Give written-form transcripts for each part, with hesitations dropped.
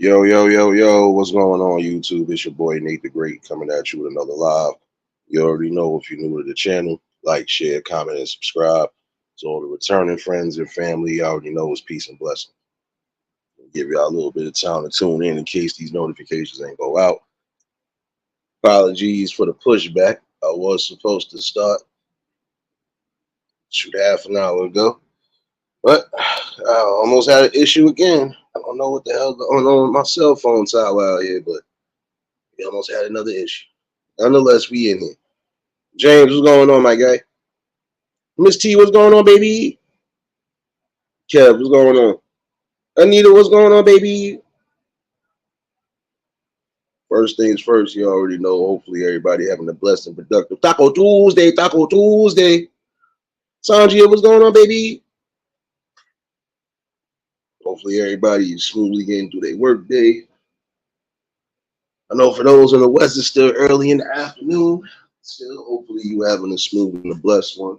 Yo, yo, yo, yo, what's going on, YouTube? It's your boy Nate the Great coming at you with another live. You already know if you're new to the channel, like, share, comment, and subscribe. So all the returning friends and family, you already know it's peace and blessing. Give y'all a little bit of time to tune in case these notifications ain't go out. Apologies for the pushback. I was supposed to start shoot half an hour ago, but I almost had an issue again. I don't know what the hell going on with my cell phone tower out here, but we almost had another issue. Nonetheless, we in here. James, what's going on, my guy? Miss T, what's going on, baby? Kev, what's going on? Anita, what's going on, baby? First things first, you already know. Hopefully, everybody having a blessed and productive Taco Tuesday, Taco Tuesday. Sanjia, what's going on, baby? Hopefully, everybody is smoothly getting through their work day. I know for those in the West, it's still early in the afternoon. Still, hopefully, you having a smooth and a blessed one.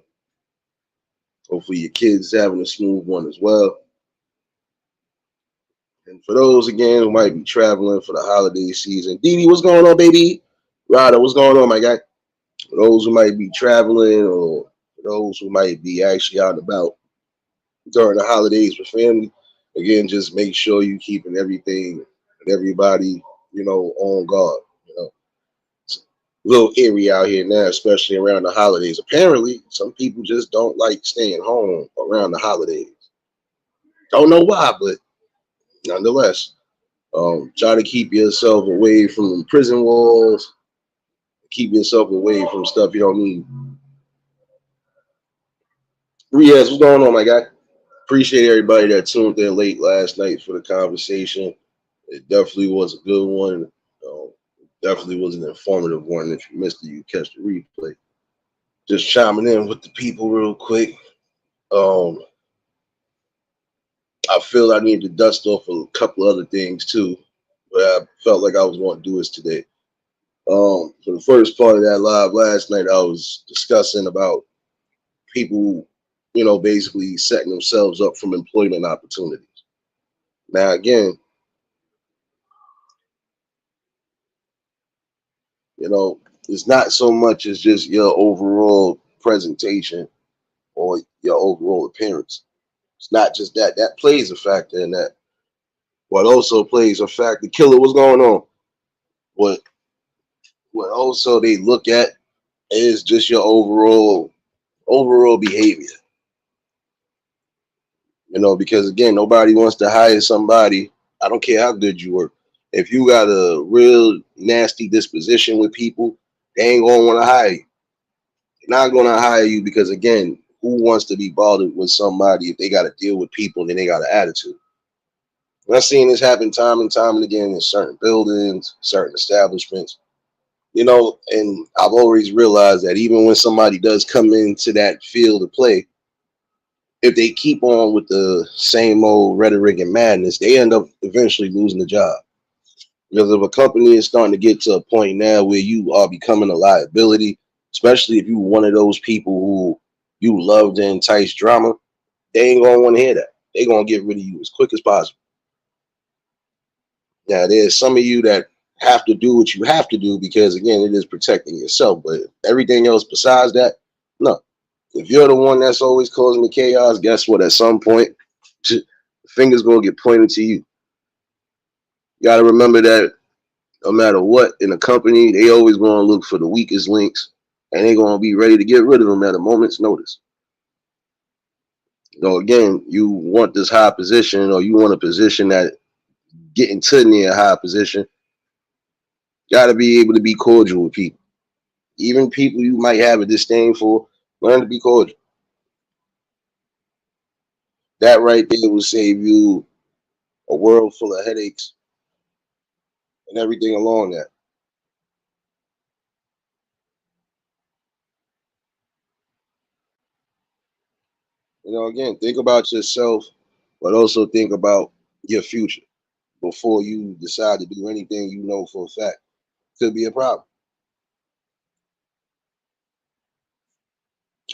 Hopefully, your kids having a smooth one as well. And for those again who might be traveling for the holiday season, Dee, what's going on, baby? Rada, what's going on, my guy? For those who might be traveling or for those who might be actually out and about during the holidays with family, again, just make sure you keeping everything and everybody, on guard. It's a little eerie out here now, especially around the holidays. Apparently, some people just don't like staying home around the holidays. Don't know why, but nonetheless. Try to keep yourself away from prison walls. Keep yourself away from stuff you don't need. Riaz, what's going on, my guy? Appreciate everybody that tuned in late last night for the conversation. It definitely was a good one. Definitely was an informative one. If you missed it, you catch the replay. Just chiming in with the people real quick. Um, I feel I need to dust off a couple other things too, but I felt like I was going to do this today. For the first part of that live last night, I was discussing about people, basically setting themselves up from employment opportunities. Now, again, it's not so much as just your overall presentation or your overall appearance. It's not just that. That plays a factor in that. What also plays a factor, killer, what's going on? What what also they look at is just your overall behavior. Because again, nobody wants to hire somebody. I don't care how good you work. If you got a real nasty disposition with people, they ain't gonna want to hire you. They're not gonna hire you because again, who wants to be bothered with somebody if they got to deal with people and then they got an attitude? And I've seen this happen time and time and again in certain buildings, certain establishments. And I've always realized that even when somebody does come into that field of play, if they keep on with the same old rhetoric and madness, they end up eventually losing the job. Because if a company is starting to get to a point now where you are becoming a liability, especially if you one of those people who you love to entice drama, they ain't gonna want to hear that. They gonna get rid of you as quick as possible. Now, there's some of you that have to do what you have to do because again, it is protecting yourself. But everything else besides that, no. If you're the one that's always causing the chaos, guess what? At some point, the fingers gonna get pointed to you. You gotta remember that no matter what in a company, they always gonna look for the weakest links, and they're gonna be ready to get rid of them at a moment's notice. Again, you want this high position, or you want a position that getting to near a high position. Gotta be able to be cordial with people, even people you might have a disdain for. Learn to be cordial. That right there will save you a world full of headaches and everything along that. Again, think about yourself, but also think about your future before you decide to do anything you know for a fact could be a problem.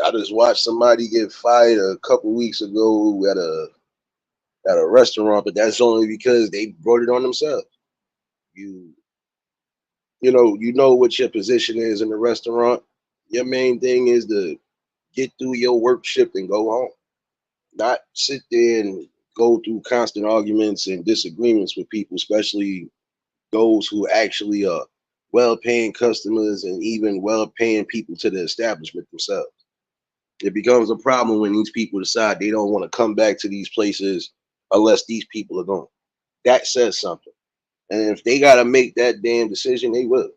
I just watched somebody get fired a couple weeks ago at at a restaurant, but that's only because they brought it on themselves. You you know what your position is in the restaurant. Your main thing is to get through your work shift and go home. Not sit there and go through constant arguments and disagreements with people, especially those who actually are well-paying customers and even well-paying people to the establishment themselves. It becomes a problem when these people decide they don't want to come back to these places unless these people are gone. That says something. And if they got to make that damn decision, they will.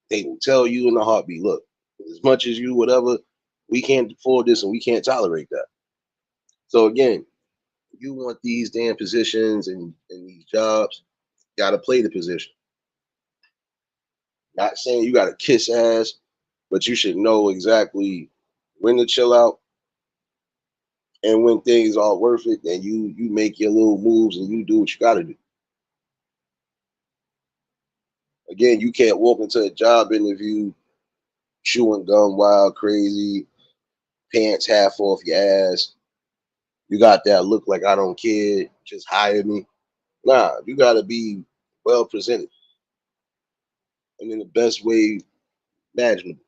They will tell you in a heartbeat, look, as much as you, whatever, we can't afford this and we can't tolerate that. So again, you want these damn positions and these jobs, got to play the position. Not saying you got to kiss ass, but you should know exactly when to chill out and when things are worth it, and you make your little moves and you do what you got to do. Again, you can't walk into a job interview chewing gum wild crazy, pants half off your ass. You got that look like I don't care, just hire me. Nah, you got to be well presented and in the best way imaginable.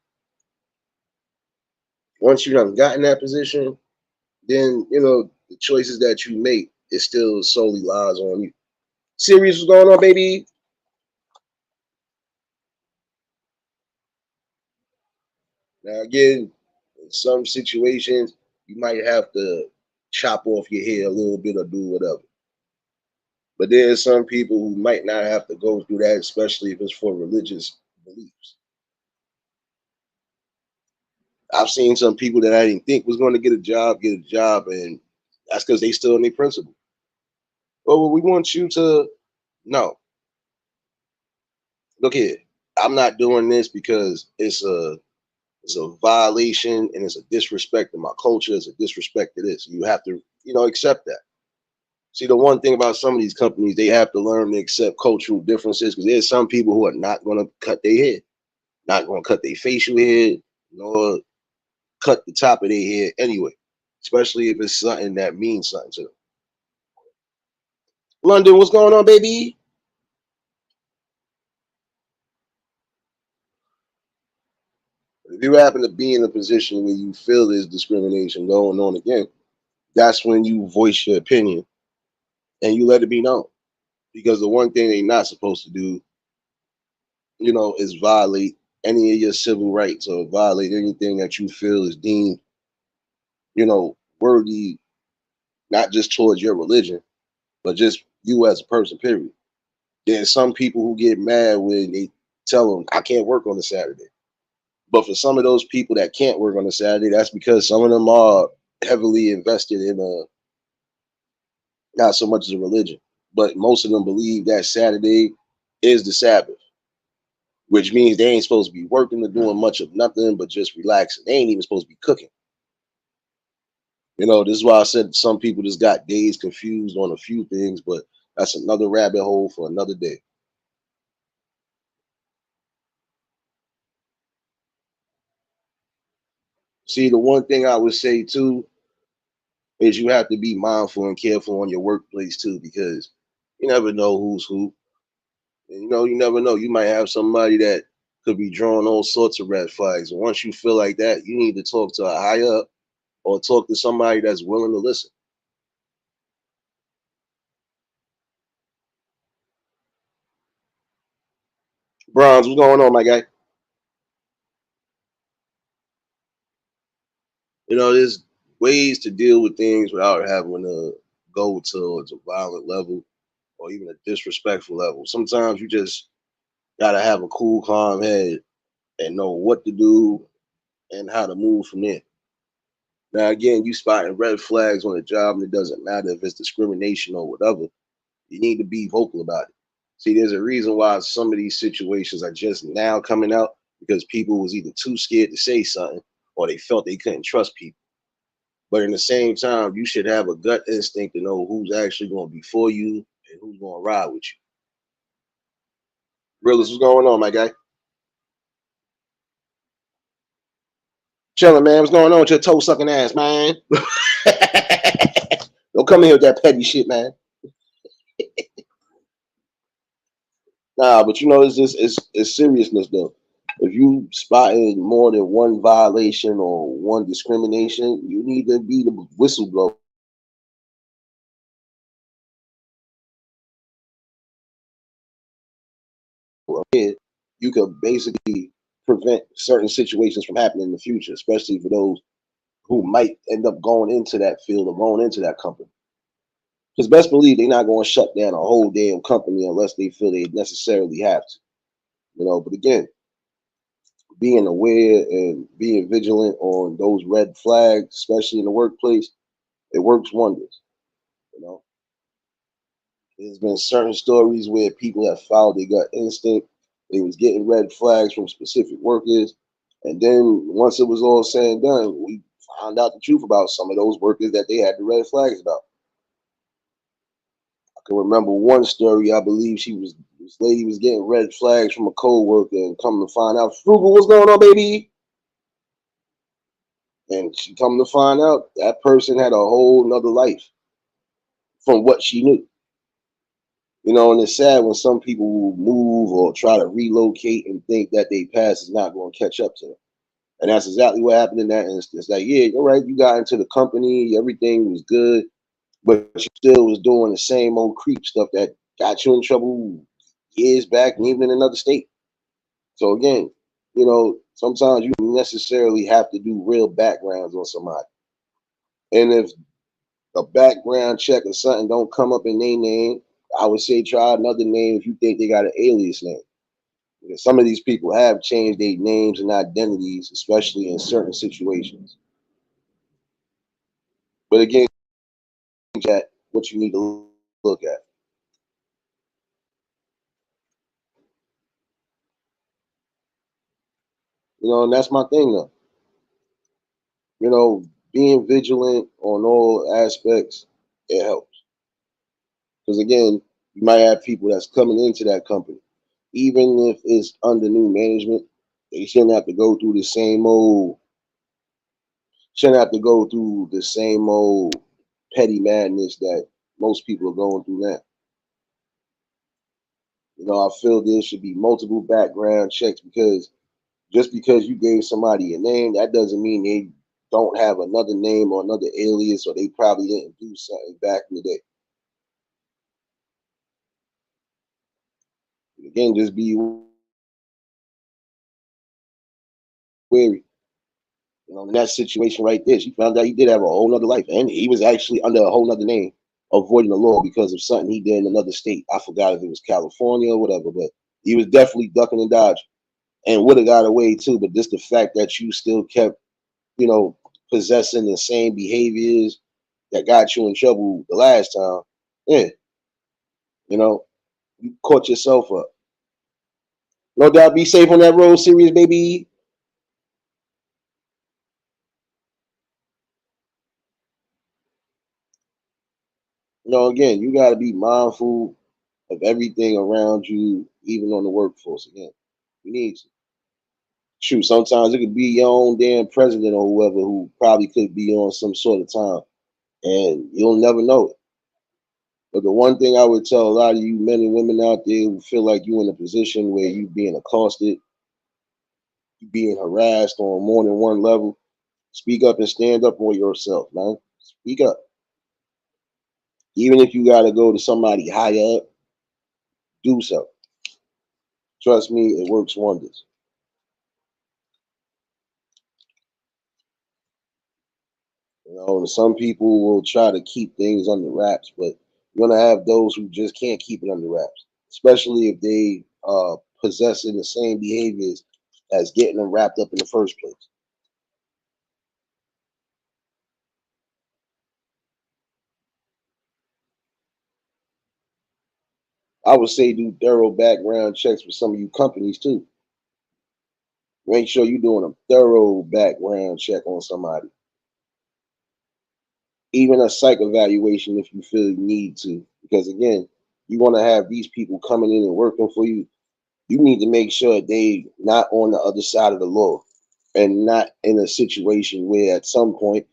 Once you done gotten that position, then the choices that you make, it still solely lies on you. Serious, what's going on, baby? Now again, in some situations, you might have to chop off your hair a little bit or do whatever. But there are some people who might not have to go through that, especially if it's for religious beliefs. I've seen some people that I didn't think was going to get a job, and that's because they still in their principle. Well, we want you to no. Look here, I'm not doing this because it's a violation and it's a disrespect to my culture. It's a disrespect to this. You have to, accept that. See, the one thing about some of these companies, they have to learn to accept cultural differences because there's some people who are not going to cut their hair, not going to cut their facial hair, nor cut the top of their hair anyway, especially if it's something that means something to them. London, what's going on, baby? If you happen to be in a position where you feel there's discrimination going on again, that's when you voice your opinion and you let it be known. Because the one thing they're not supposed to do, is violate any of your civil rights or violate anything that you feel is deemed, worthy, not just towards your religion, but just you as a person, period. There's some people who get mad when they tell them, I can't work on a Saturday. But for some of those people that can't work on a Saturday, that's because some of them are heavily invested in not so much as a religion, but most of them believe that Saturday is the Sabbath, which means they ain't supposed to be working or doing much of nothing but just relaxing. They ain't even supposed to be cooking. This is why I said some people just got days confused on a few things, but that's another rabbit hole for another day. See, the one thing I would say too is you have to be mindful and careful on your workplace too, because you never know who's who. And you never know. You might have somebody that could be drawing all sorts of red flags. And once you feel like that, you need to talk to a higher up or talk to somebody that's willing to listen. Bronze, what's going on, my guy? There's ways to deal with things without having to go towards a violent level or even a disrespectful level. Sometimes you just gotta have a cool, calm head and know what to do and how to move from there. Now, again, you spotting red flags on the job, and it doesn't matter if it's discrimination or whatever. You need to be vocal about it. See, there's a reason why some of these situations are just now coming out because people was either too scared to say something or they felt they couldn't trust people. But in the same time, you should have a gut instinct to know who's actually going to be for you and who's going to ride with you. Realist, what's going on, my guy? Chilling, man. What's going on with your toe sucking ass, man? Don't come in here with that petty shit, man. Nah, but it's just it's seriousness though. If you spotted more than one violation or one discrimination, you need to be the whistleblower. Yeah, you could basically prevent certain situations from happening in the future, especially for those who might end up going into that field or going into that company. Because best believe they're not going to shut down a whole damn company unless they feel they necessarily have to. But again, being aware and being vigilant on those red flags, especially in the workplace, it works wonders. You know, there's been certain stories where people have followed their gut instinct. They was getting red flags from specific workers, and then once it was all said and done, we found out the truth about some of those workers that they had the red flags about. I can remember one story. I believe this lady was getting red flags from a coworker, and come to find out, Frugal, what's going on, baby? And she come to find out that person had a whole nother life from what she knew. And it's sad when some people move or try to relocate and think that their past is not going to catch up to them. And that's exactly what happened in that instance. Like, yeah, you're right. You got into the company, everything was good, but you still was doing the same old creep stuff that got you in trouble years back and even in another state. So again, sometimes you necessarily have to do real backgrounds on somebody. And if a background check or something don't come up in their name, I would say try another name if you think they got an alias name. Because some of these people have changed their names and identities, especially in certain situations. But again, that what you need to look at. And that's my thing though. Being vigilant on all aspects, it helps. Because again, you might have people that's coming into that company. Even if it's under new management, they shouldn't have to go through the same old petty madness that most people are going through now. I feel there should be multiple background checks because just because you gave somebody a name, that doesn't mean they don't have another name or another alias or they probably didn't do something back in the day. Again, just be wary. In that situation right there, she found out he did have a whole nother life and he was actually under a whole nother name, avoiding the law because of something he did in another state. I forgot if it was California or whatever, but he was definitely ducking and dodging and would have got away too. But just the fact that you still kept, you know, possessing the same behaviors that got you in trouble the last time, yeah, you know, you caught yourself up. No doubt, be safe on that road, serious baby. Again, you got to be mindful of everything around you, even on the workforce. Again, you need to. Shoot, sometimes it could be your own damn president or whoever who probably could be on some sort of time, and you'll never know it. But the one thing I would tell a lot of you men and women out there who feel like you're in a position where you being accosted, you being harassed on more than one level, speak up and stand up for yourself, man. Speak up. Even if you got to go to somebody higher up, do so. Trust me, it works wonders. Some people will try to keep things under wraps, but you're gonna have those who just can't keep it under wraps, especially if they possessing the same behaviors as getting them wrapped up in the first place. I would say do thorough background checks for some of you companies too. Make sure you're doing a thorough background check on somebody, even a psych evaluation if you feel you need to, because again, you want to have these people coming in and working for you. You need to make sure they not on the other side of the law and not in a situation where at some point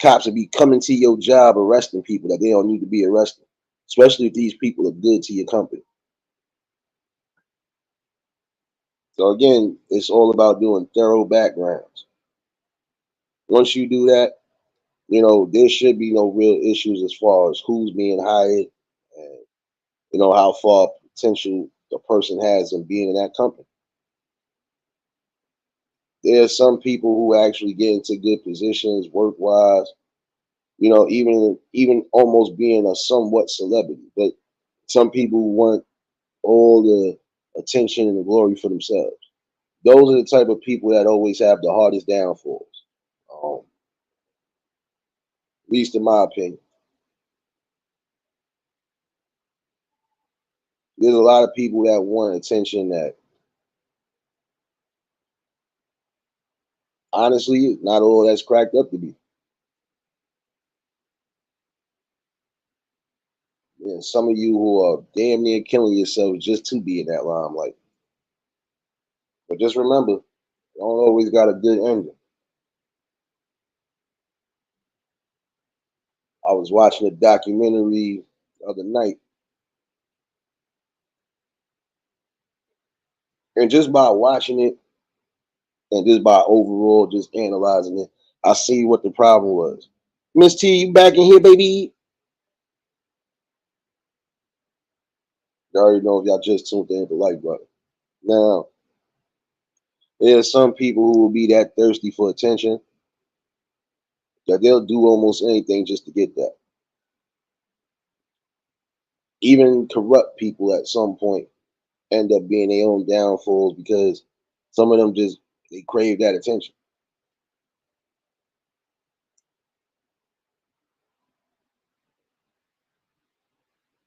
cops will be coming to your job arresting people that they don't need to be arresting, especially if these people are good to your company. So again, it's all about doing thorough backgrounds. Once you do that, there should be no real issues as far as who's being hired and how far potential the person has in being in that company. There are some people who actually get into good positions work wise, even almost being a somewhat celebrity. But some people want all the attention and the glory for themselves. Those are the type of people that always have the hardest downfalls. At least in my opinion. There's a lot of people that want attention that honestly not all that's cracked up to be. And some of you who are damn near killing yourselves just to be in that limelight. But just remember, don't always got a good ending. I was watching a documentary the other night, and just by watching it and just by overall just analyzing it, I see what the problem was. Miss T, you back in here, baby? You already know if y'all just tuned in the light button. Now, there are some people who will be that thirsty for attention that they'll do almost anything just to get that. Even corrupt people at some point end up being their own downfalls because some of them just they crave that attention.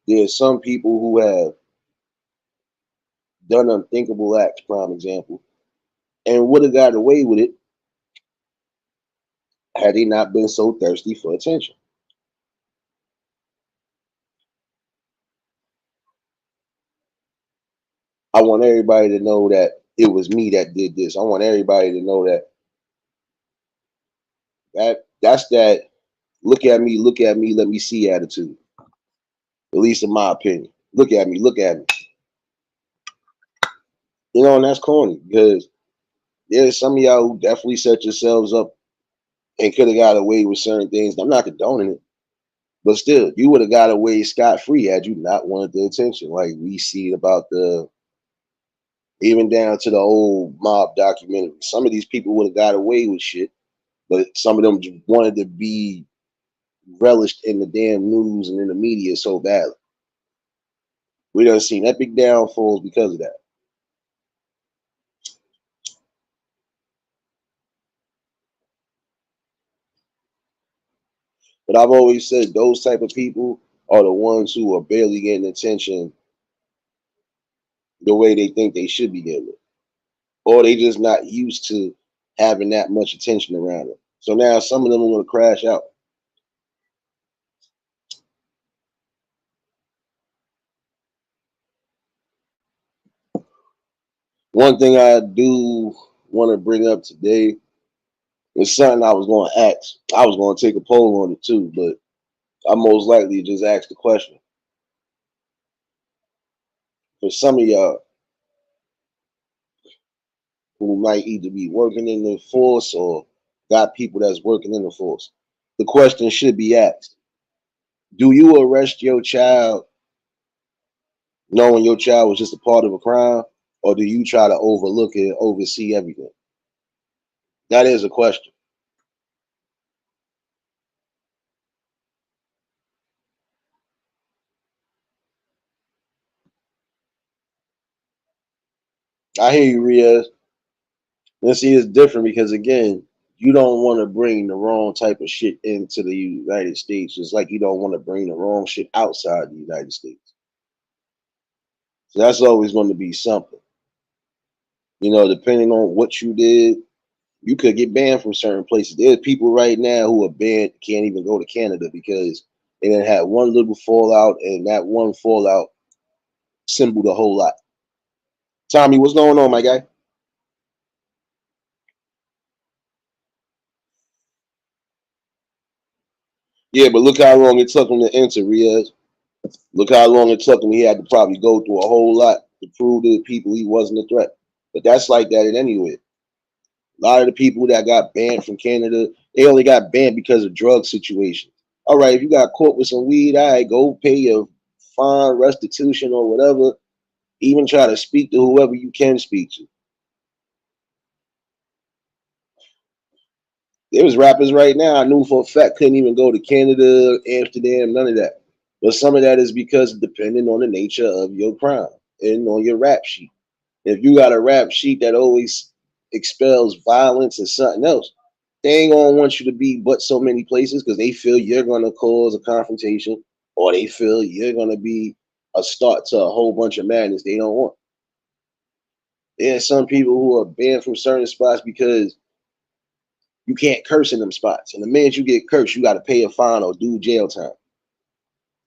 There's some people who have done unthinkable acts, prime example, and would have got away with it had they not been so thirsty for attention. I want everybody to know that it was me that did this. I want everybody to know that's that look at me, let me see attitude. At least in my opinion. Look at me, look at me. And that's corny because there's some of y'all who definitely set yourselves up and could have got away with certain things. I'm not condoning it, but still, you would have got away scot free had you not wanted the attention. Like we see about even down to the old mob documentary. Some of these people would have got away with shit, but some of them just wanted to be relished in the damn news and in the media so badly. We done seen epic downfalls because of that. But I've always said those type of people are the ones who are barely getting attention the way they think they should be getting it, or they just not used to having that much attention around them. So now some of them are going to crash out. One thing I do want to bring up today is something I was going to ask. I was going to take a poll on it too, but I most likely just ask the question. For some of y'all who might either be working in the force or got people that's working in the force, the question should be asked: do you arrest your child knowing your child was just a part of a crime, or do you try to overlook it, oversee everything? That is a question. I hear you, Riaz. And see, it's different because again, you don't want to bring the wrong type of shit into the United States, just like you don't want to bring the wrong shit outside the United States. So that's always going to be something. Depending on what you did, you could get banned from certain places. There's people right now who are banned, can't even go to Canada because they didn't have one little fallout, and that one fallout symboled a whole lot. Tommy, what's going on, my guy? Yeah, but look how long it took him to enter, Riaz. Look how long it took him. He had to probably go through a whole lot to prove to the people he wasn't a threat. But that's like that in anywhere. A lot of the people that got banned from Canada, they only got banned because of drug situations. All right, if you got caught with some weed, all right, go pay your fine, restitution, or whatever. Even try to speak to whoever you can speak to. There was rappers right now I knew for a fact couldn't even go to Canada, Amsterdam, none of that. But some of that is because depending on the nature of your crime and on your rap sheet. If you got a rap sheet that always expels violence and something else, they ain't gonna want you to be but so many places because they feel you're gonna cause a confrontation or they feel you're gonna be a start to a whole bunch of madness they don't want. There's some people who are banned from certain spots because you can't curse in them spots. And the minute you get cursed, you got to pay a fine or do jail time.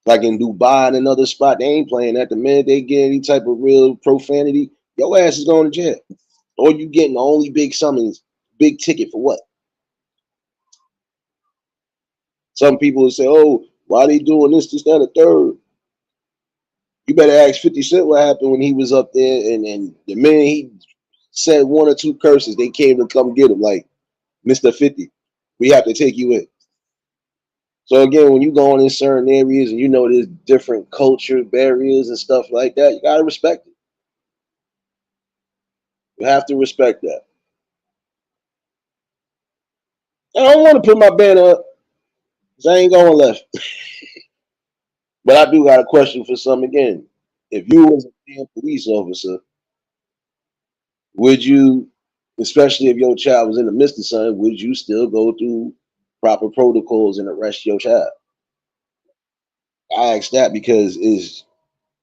Like in Dubai and another spot, they ain't playing that. The minute they get any type of real profanity, your ass is going to jail. Or you getting the only big summons, big ticket for what? Some people will say, oh, why they doing this, that, and the third? You better ask 50 Cent what happened when he was up there. And the minute he said one or two curses, they came to come get him. Like, Mr. 50, we have to take you in. So again, when you go in certain areas and you know there's different culture barriers and stuff like that, you gotta respect it. You have to respect that. I don't want to put my banner up because I ain't going left. But I do got a question for some again. If you was a damn police officer, would you, especially if your child was in the midst of something, would you still go through proper protocols and arrest your child? I ask that because is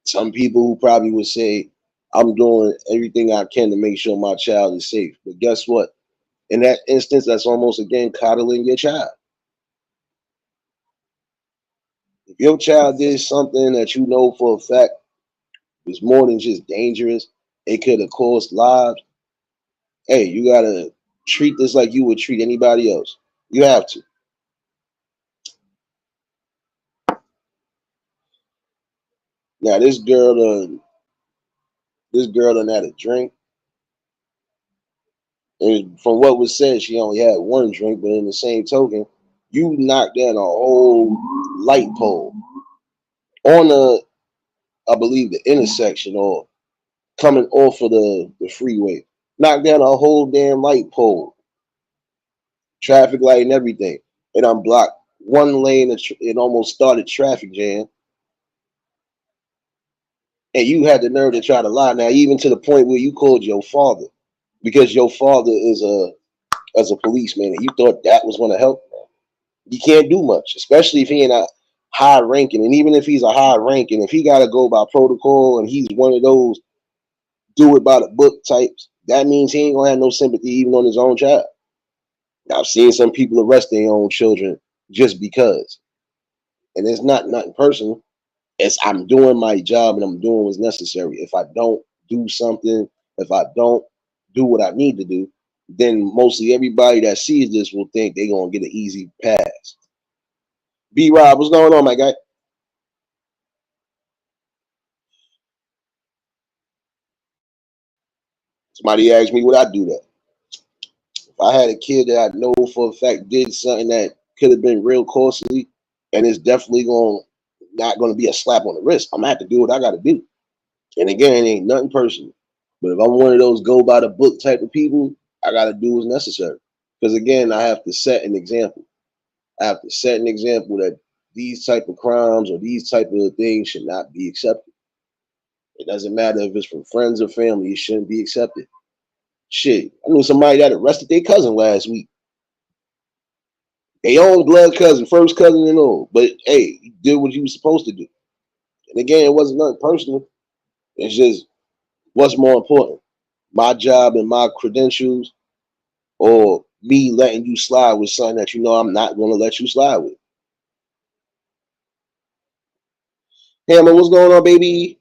some people who probably would say, I'm doing everything I can to make sure my child is safe. But guess what? In that instance, that's almost again coddling your child. If your child did something that you know for a fact was more than just dangerous, it could have caused lives. Hey, you gotta treat this like you would treat anybody else. You have to. Now this girl done had a drink, and from what was said, she only had one drink. But in the same token, you knocked down a whole light pole on the, I believe, the intersection or coming off of the freeway. Knocked down a whole damn light pole, traffic light and everything. It unblocked one lane. It almost started traffic jam, and you had the nerve to try to lie. Now, even to the point where you called your father because your father is a policeman, and you thought that was going to help. You can't do much, especially if he ain't a high ranking. And even if he's a high ranking, if he got to go by protocol and he's one of those do it by the book types, that means he ain't gonna have no sympathy even on his own child. I've seen some people arrest their own children just because, and it's not nothing personal. It's I'm doing my job and I'm doing what's necessary. If I don't do something, if I don't do what I need to do, then mostly everybody that sees this will think they're gonna get an easy pass. B Rob, what's going on, my guy? Somebody asked me would I do that. If I had a kid that I know for a fact did something that could have been real costly, and it's definitely going not going to be a slap on the wrist, I'm gonna have to do what I got to do. And again, it ain't nothing personal. But if I'm one of those go by the book type of people, I got to do what's necessary. Because again, I have to set an example. I have to set an example that these type of crimes or these type of things should not be accepted. It doesn't matter if it's from friends or family; it shouldn't be accepted. Shit, I knew somebody that arrested their cousin last week. They own blood cousin, first cousin and all. But hey, you did what you were supposed to do. And again, it wasn't nothing personal. It's just what's more important, my job and my credentials, or me letting you slide with something that you know I'm not going to let you slide with. Hammer, what's going on, baby?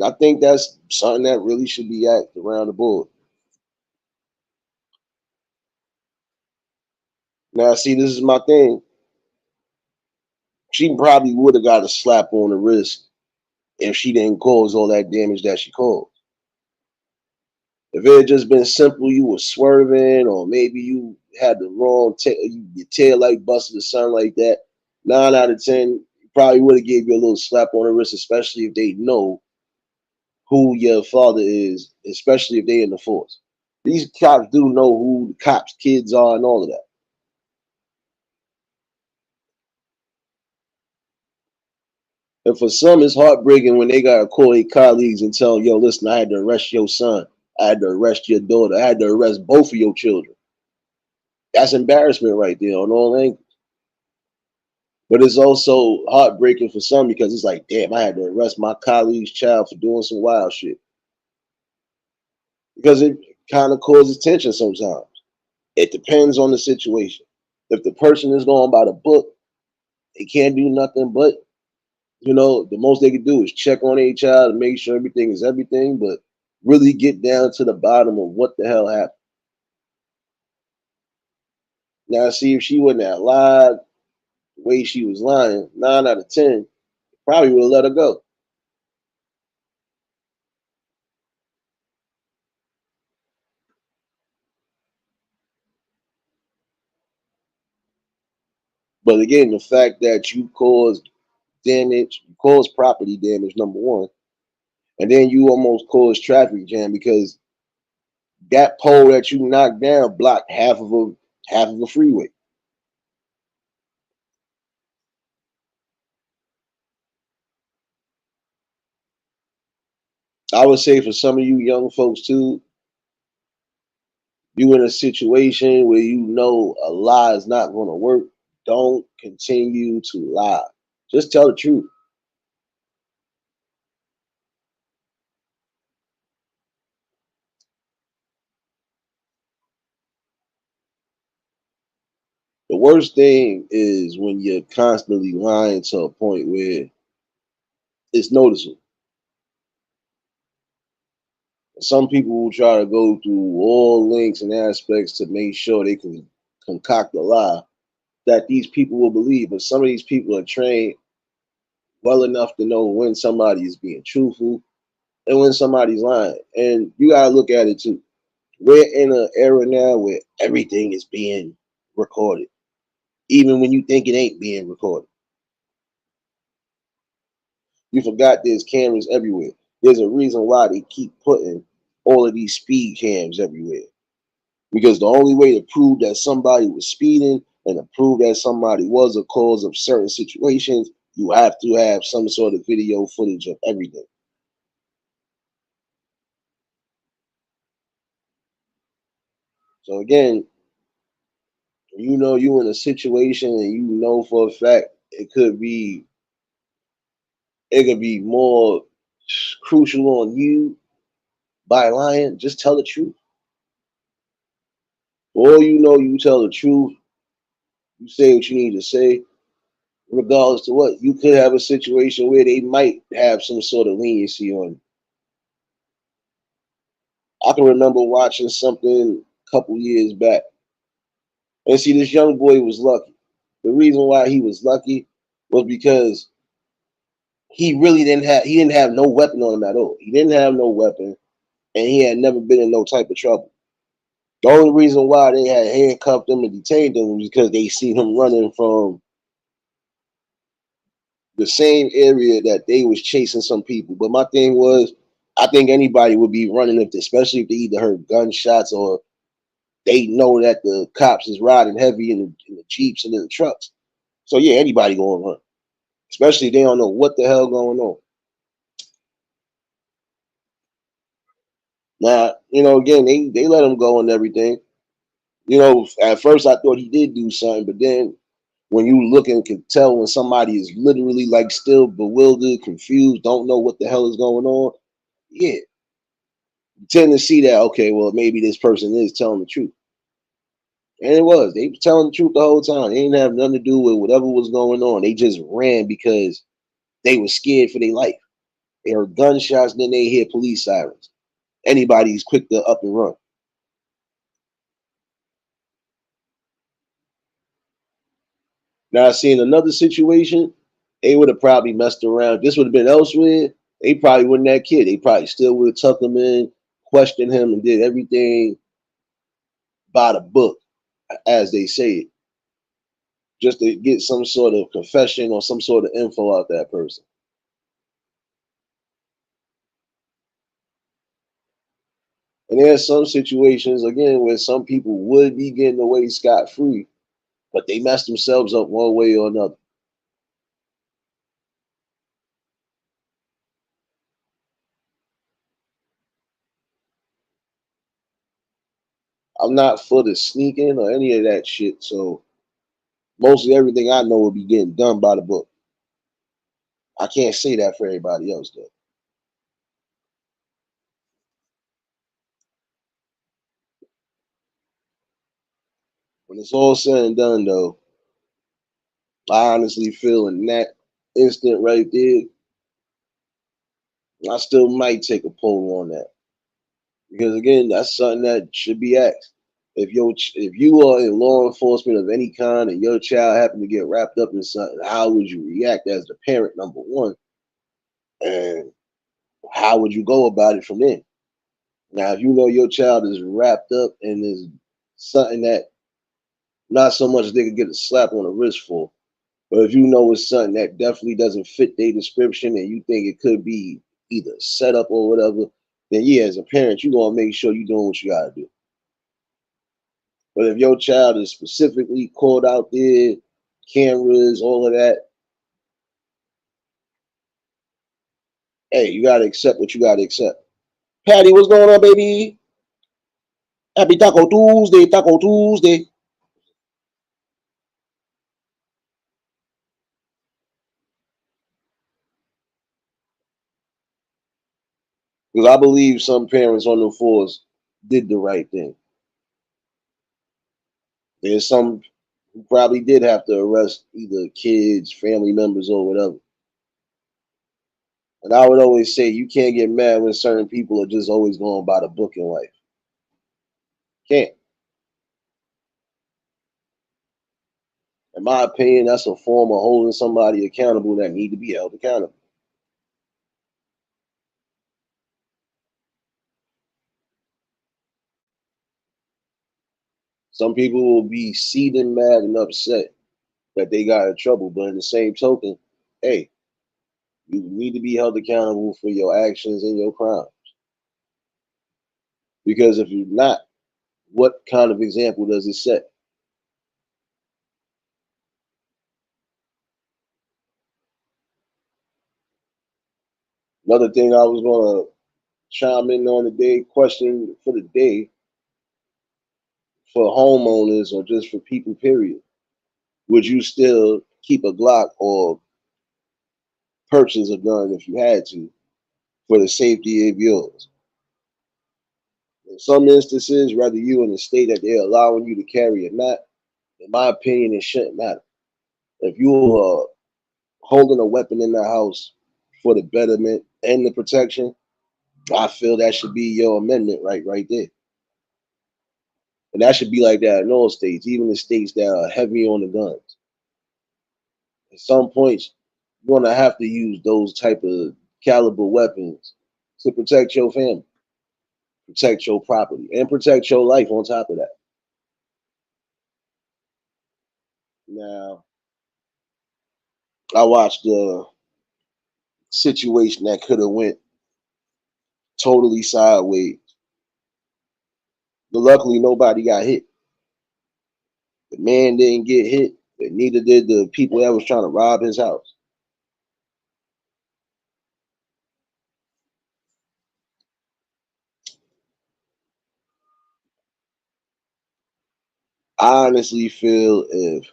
I think that's something that really should be asked around the board. Now, see, this is my thing. She probably would have got a slap on the wrist if she didn't cause all that damage that she caused. If it had just been simple, you were swerving, or maybe you had the wrong your tail light busted or something like that. 9 out of 10 probably would have gave you a little slap on the wrist, especially if they know who your father is, especially if they in the force. These cops do know who the cops' kids are and all of that. And for some, it's heartbreaking when they gotta call their colleagues and tell them, yo, listen, I had to arrest your son. I had to arrest your daughter. I had to arrest both of your children. That's embarrassment right there on all angles. But it's also heartbreaking for some because it's like, damn, I had to arrest my colleague's child for doing some wild shit. Because it kind of causes tension sometimes. It depends on the situation. If the person is going by the book, they can't do nothing but, the most they can do is check on their child and make sure everything is everything, but really get down to the bottom of what the hell happened. Now, see, if she wouldn't have lied the way she was lying, 9 out of 10 probably would have let her go. But again, the fact that you caused damage, you caused property damage, number one, and then you almost caused traffic jam because that pole that you knocked down blocked half of a freeway. I would say for some of you young folks too, you in a situation where you know a lie is not going to work. Don't continue to lie. Just tell the truth. The worst thing is when you're constantly lying to a point where it's noticeable. Some people will try to go through all links and aspects to make sure they can concoct a lie that these people will believe. But some of these people are trained well enough to know when somebody is being truthful and when somebody's lying. And you gotta look at it too. We're in an era now where everything is being recorded, even when you think it ain't being recorded. You forgot there's cameras everywhere. There's a reason why they keep putting all of these speed cams everywhere. Because the only way to prove that somebody was speeding and to prove that somebody was a cause of certain situations, you have to have some sort of video footage of everything. So again, you know you in a situation and you know for a fact it could be more crucial on you by lying, just tell the truth. For all you know, you tell the truth, you say what you need to say, regardless to what. You could have a situation where they might have some sort of leniency on you. I can remember watching something a couple years back. And see, this young boy was lucky. The reason why he was lucky was because he didn't have no weapon on him at all. He didn't have no weapon and he had never been in no type of trouble. The only reason why they had handcuffed him and detained him was because they seen him running from the same area that they was chasing some people. But my thing was, I think anybody would be running especially if they either heard gunshots or they know that the cops is riding heavy in the jeeps and in the trucks. So yeah, anybody gonna run, especially if they don't know what the hell going on. Now, again, they let him go and everything. At first I thought he did do something, but then when you look and can tell when somebody is literally like still bewildered, confused, don't know what the hell is going on, yeah, you tend to see that, okay, well, maybe this person is telling the truth. And it was. They were telling the truth the whole time. They didn't have nothing to do with whatever was going on. They just ran because they were scared for their life. They heard gunshots, then they hear police sirens. Anybody's quick to up and run. Now, seeing another situation, they would have probably messed around. This would have been elsewhere. They probably wasn't that kid. They probably still would have tucked him in, questioned him, and did everything by the book, as they say it, just to get some sort of confession or some sort of info out that person. And there's some situations, again, where some people would be getting away scot free, but they messed themselves up one way or another. I'm not for the sneaking or any of that shit, so mostly everything I know will be getting done by the book. I can't say that for everybody else, though. When it's all said and done, though, I honestly feel in that instant right there, I still might take a poll on that. Because again, that's something that should be asked. If you are in law enforcement of any kind and your child happened to get wrapped up in something, how would you react as the parent, number one? And how would you go about it from there? Now, if you know your child is wrapped up and is something that not so much they could get a slap on the wrist for, but if you know it's something that definitely doesn't fit their description and you think it could be either set up or whatever, then yeah, as a parent, you're gonna make sure you're doing what you gotta do. But if your child is specifically caught out there, cameras, all of that, hey, you gotta accept what you gotta accept. Patty, what's going on, baby? Happy Taco Tuesday, Taco Tuesday. Because I believe some parents on the force did the right thing. There's some who probably did have to arrest either kids, family members, or whatever. And I would always say you can't get mad when certain people are just always going by the book in life. Can't. In my opinion, that's a form of holding somebody accountable that need to be held accountable. Some people will be seething mad and upset that they got in trouble, but in the same token, hey, you need to be held accountable for your actions and your crimes. Because if you're not, what kind of example does it set? Another thing I was gonna chime in on today, question for the day for homeowners or just for people, period. Would you still keep a Glock or purchase a gun if you had to for the safety of yours? In some instances, whether you in the state that they're allowing you to carry or not, in my opinion, it shouldn't matter. If you are holding a weapon in the house for the betterment and the protection, I feel that should be your amendment right there. And that should be like that in all states, even the states that are heavy on the guns. At some points, you're gonna have to use those type of caliber weapons to protect your family, protect your property, and protect your life on top of that. Now, I watched a situation that could have went totally sideways, but luckily nobody got hit. The man didn't get hit, and neither did the people that was trying to rob his house. I honestly feel if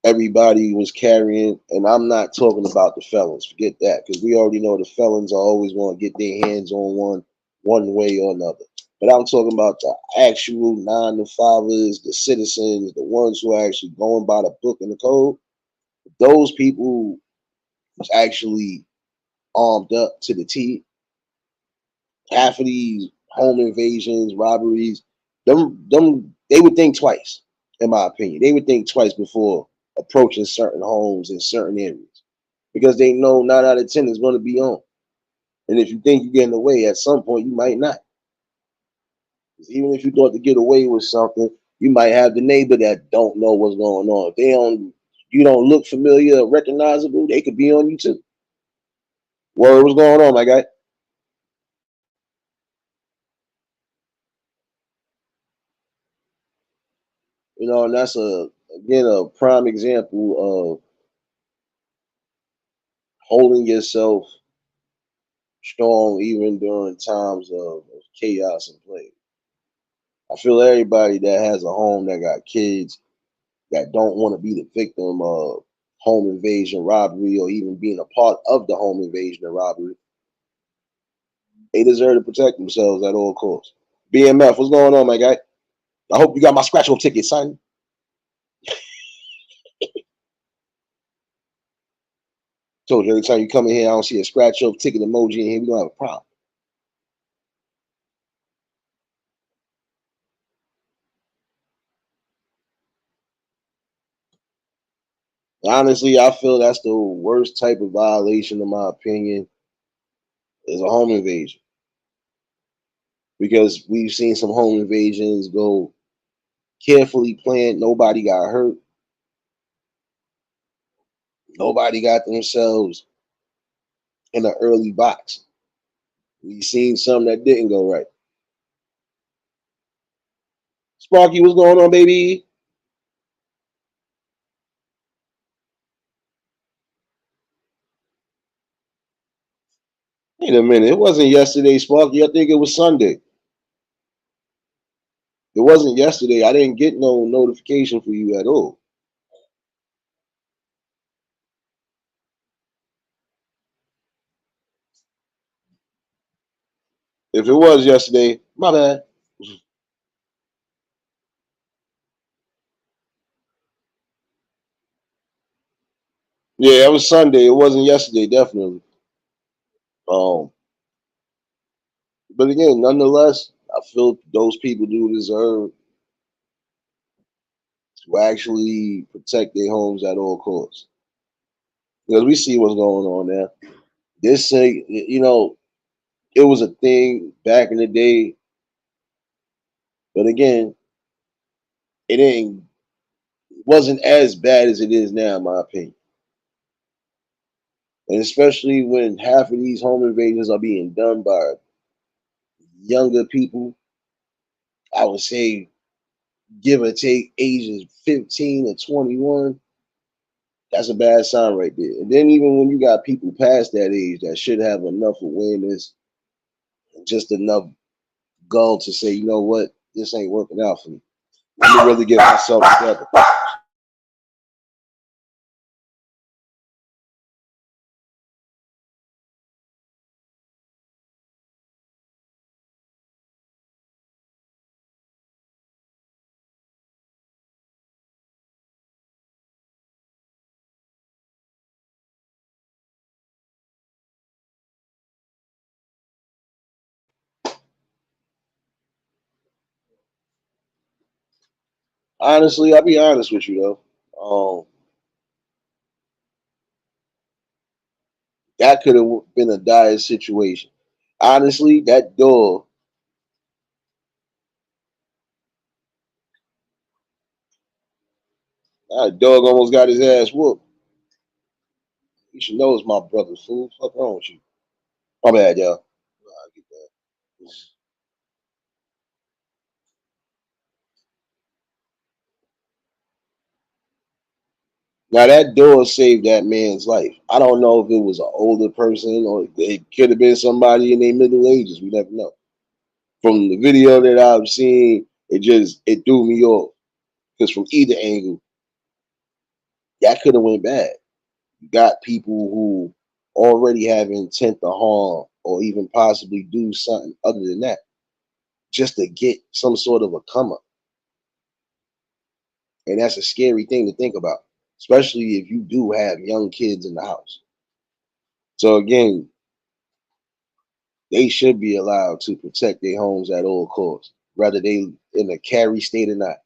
everybody was carrying, and I'm not talking about the felons, forget that, because we already know the felons are always going to get their hands on one way or another. But I'm talking about the actual 9 to 5ers, the citizens, the ones who are actually going by the book and the code. Those people was actually armed up to the T. Half of these home invasions, robberies, them they would think twice, in my opinion. They would think twice before approaching certain homes in certain areas. because they know 9 out of 10 is going to be on. And if you think you're getting away, at some point you might not. 'Cause even if you thought to get away with something, you might have the neighbor that don't know what's going on. If they don't, you don't look familiar or recognizable, they could be on you too. Word, what's going on, my guy? And that's a prime example of holding yourself strong even during times of chaos and play. I feel everybody that has a home that got kids that don't want to be the victim of home invasion, robbery, or even being a part of the home invasion and robbery, they deserve to protect themselves at all costs. BMF, what's going on, my guy? I hope you got my scratch off ticket, son. Told you every time you come in here, I don't see a scratch off ticket emoji in here. We don't have a problem. Honestly, I feel that's the worst type of violation, in my opinion, is a home invasion. Because we've seen some home invasions go carefully planned. Nobody got hurt. Nobody got themselves in an early box. We've seen some that didn't go right. Sparky, what's going on, baby? Wait a minute. It wasn't yesterday, Sparky. I think it was Sunday. It wasn't yesterday. I didn't get no notification for you at all. If it was yesterday, my bad. Yeah, it was Sunday. It wasn't yesterday, definitely. Um, but again, nonetheless, I feel those people do deserve to actually protect their homes at all costs. Because we see what's going on there. This, it was a thing back in the day, but again, it wasn't as bad as it is now, in my opinion. And especially when half of these home invasions are being done by younger people, I would say give or take ages 15 to 21, that's a bad sign right there. And then even when you got people past that age that should have enough awareness, just enough gall to say, you know what, this ain't working out for me. Let me really get myself together. Honestly, I'll be honest with you though. That could have been a dire situation. Honestly, that dog almost got his ass whooped. You should know it's my brother's fool. Fuck wrong with you? My bad, y'all. I get that. Now that door saved that man's life. I don't know if it was an older person or it could have been somebody in their middle ages. We never know. From the video that I've seen, it threw me off because from either angle, that could have went bad. You got people who already have intent to harm or even possibly do something other than that just to get some sort of a come up. And that's a scary thing to think about, especially if you do have young kids in the house. So again, they should be allowed to protect their homes at all costs, whether they in a carry state or not.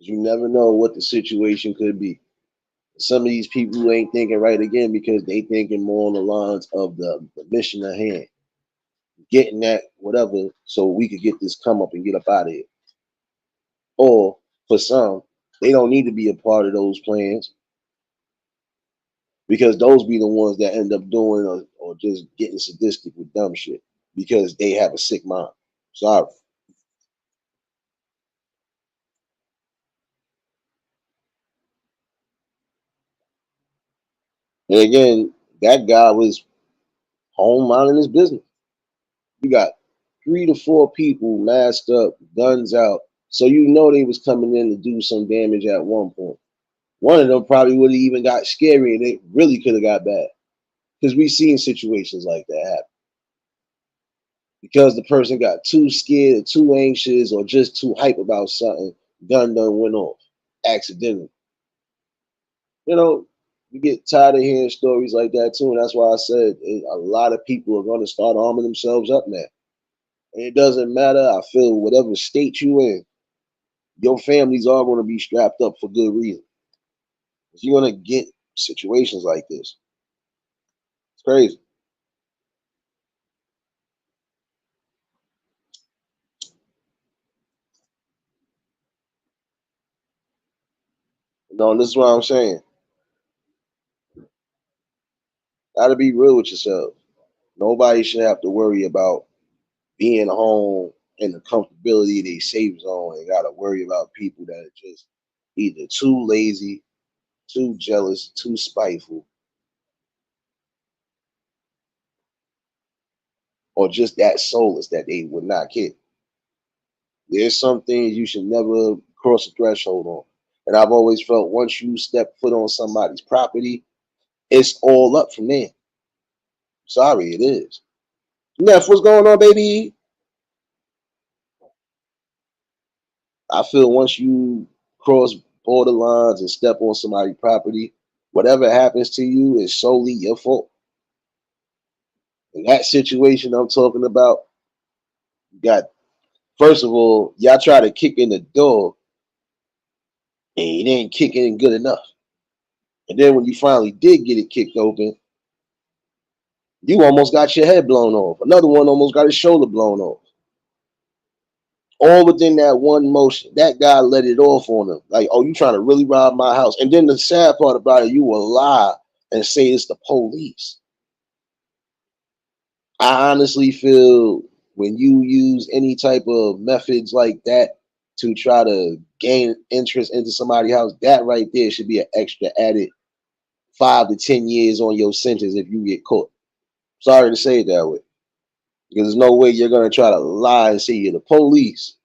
You never know what the situation could be. Some of these people ain't thinking right again because they thinking more on the lines of the mission at hand, getting that whatever, so we could get this come up and get up out of here. Or for some, they don't need to be a part of those plans because those be the ones that end up doing or just getting sadistic with dumb shit because they have a sick mind. Sorry. And again, that guy was home minding his business. You got 3 to 4 people masked up, guns out. So you know they was coming in to do some damage at one point. One of them probably would have even got scary and it really could have got bad. Because we've seen situations like that happen. Because the person got too scared, or too anxious, or just too hype about something, gun done went off accidentally. You know, you get tired of hearing stories like that too, and that's why I said a lot of people are going to start arming themselves up now. And it doesn't matter. I feel whatever state you in, your families are going to be strapped up for good reason. You're going to get situations like this. It's crazy. No, this is what I'm saying. Got to be real with yourself. Nobody should have to worry about being home in the comfortability of their safe zone and got to worry about people that are just either too lazy, too jealous, too spiteful, or just that soulless that they would not care. There's some things you should never cross a threshold on. And I've always felt once you step foot on somebody's property, it's all up from there. Sorry, it is. Neff, what's going on, baby? I feel once you cross border lines and step on somebody's property, whatever happens to you is solely your fault. In that situation I'm talking about, you got first of all, y'all try to kick in the door and you didn't kick in good enough. And then when you finally did get it kicked open, you almost got your head blown off. Another one almost got his shoulder blown off. All within that one motion. That guy let it off on him. Like, oh, you trying to really rob my house. And then the sad part about it, you will lie and say it's the police. I honestly feel when you use any type of methods like that to try to gain interest into somebody's house, that right there should be an extra added 5 to 10 years on your sentence if you get caught. Sorry to say it that way. Because there's no way you're gonna try to lie and say you're the police.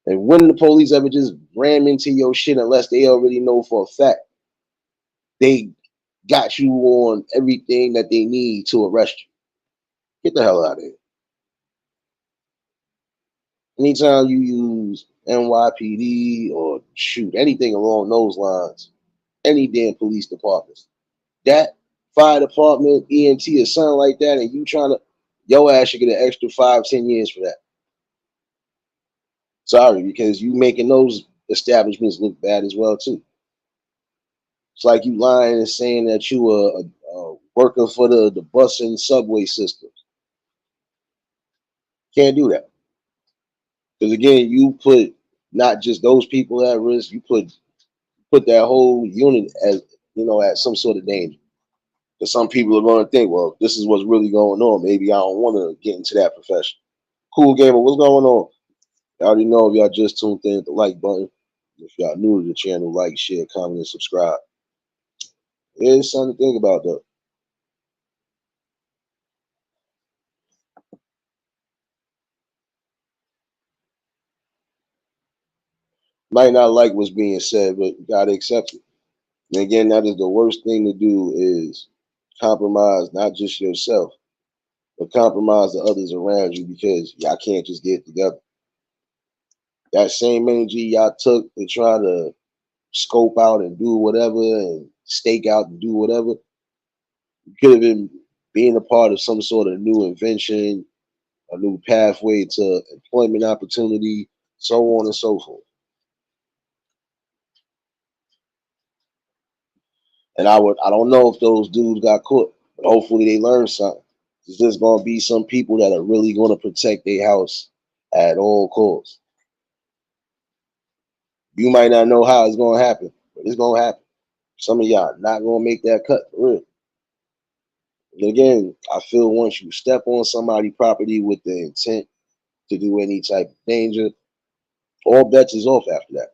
And when the police ever just ram into your shit unless they already know for a fact they got you on everything that they need to arrest you. Get the hell out of here. Anytime you use NYPD or shoot anything along those lines, any damn police departments, that fire department, EMT, or something like that, and you trying to, your ass should get an extra 5, 10 years for that. Sorry, because you making those establishments look bad as well too. It's like you lying and saying that you are a worker for the bus and subway systems. Can't do that because again, you put not just those people at risk. You put that whole unit as at some sort of danger. Because some people are going to think, well, this is what's really going on. Maybe I don't want to get into that profession. Cool gamer, what's going on? I already know if y'all just tuned in, the like button. If y'all new to the channel, like, share, comment, and subscribe. It's something to think about though. Might not like what's being said, but you gotta accept it. And again, that is the worst thing to do is compromise not just yourself, but compromise the others around you because y'all can't just get together. That same energy y'all took to try to scope out and do whatever and stake out and do whatever, you could have been being a part of some sort of new invention, a new pathway to employment opportunity, so on and so forth. And I don't know if those dudes got caught, but hopefully they learned something. There's just gonna be some people that are really gonna protect their house at all costs. You might not know how it's gonna happen, but it's gonna happen. Some of y'all not gonna make that cut for real. And again, I feel once you step on somebody's property with the intent to do any type of danger, all bets is off after that.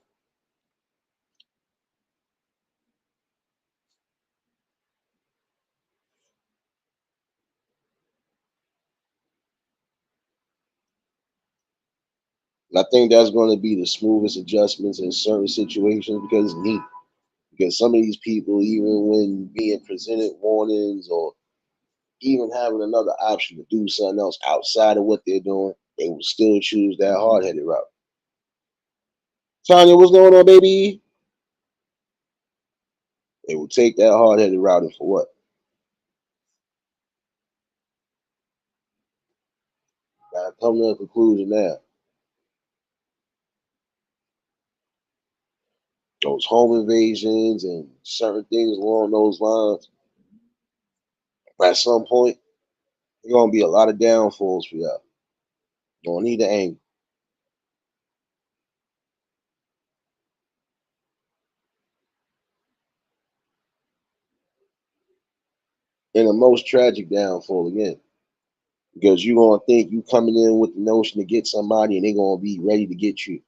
And I think that's going to be the smoothest adjustments in certain situations because it's neat. Because some of these people, even when being presented warnings or even having another option to do something else outside of what they're doing, they will still choose that hard headed route. Tanya, what's going on, baby? They will take that hard headed route, and for what? Gotta come to a conclusion now. Those home invasions and certain things along those lines, at some point, there's gonna be a lot of downfalls for y'all. Don't need to anger. And the most tragic downfall again. Because you're gonna think you coming in with the notion to get somebody and they're gonna be ready to get you.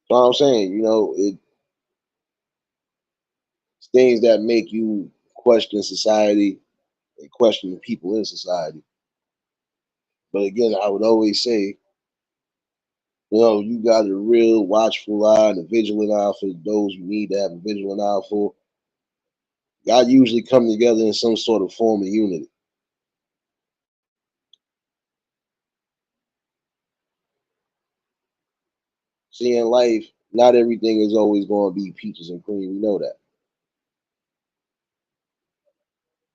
So I'm saying, it's things that make you question society and question the people in society. But again, I would always say, you got a real watchful eye and a vigilant eye for those you need to have a vigilant eye for. Y'all usually come together in some sort of form of unity. See, in life, not everything is always going to be peaches and cream. We know that.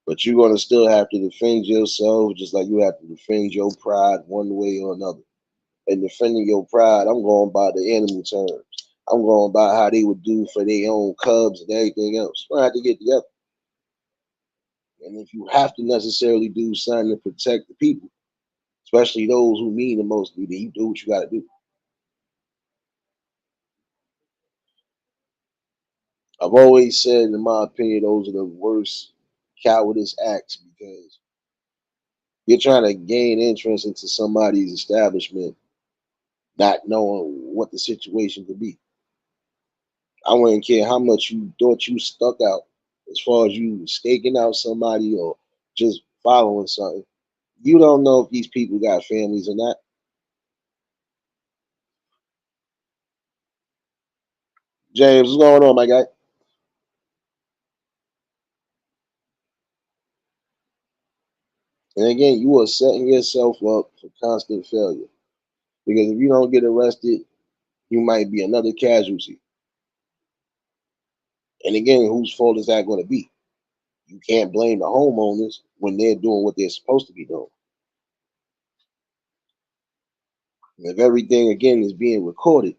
But you're going to still have to defend yourself just like you have to defend your pride one way or another. And defending your pride, I'm going by the animal terms. I'm going by how they would do for their own cubs and everything else. You have to get together. And if you have to necessarily do something to protect the people, especially those who mean the most to you, then you do what you got to do. I've always said, in my opinion, those are the worst cowardice acts because you're trying to gain entrance into somebody's establishment, not knowing what the situation could be. I wouldn't care how much you thought you stuck out as far as you staking out somebody or just following something. You don't know if these people got families or not. James, what's going on, my guy? And again, you are setting yourself up for constant failure. Because if you don't get arrested, you might be another casualty. And again, whose fault is that going to be? You can't blame the homeowners when they're doing what they're supposed to be doing. And if everything again is being recorded,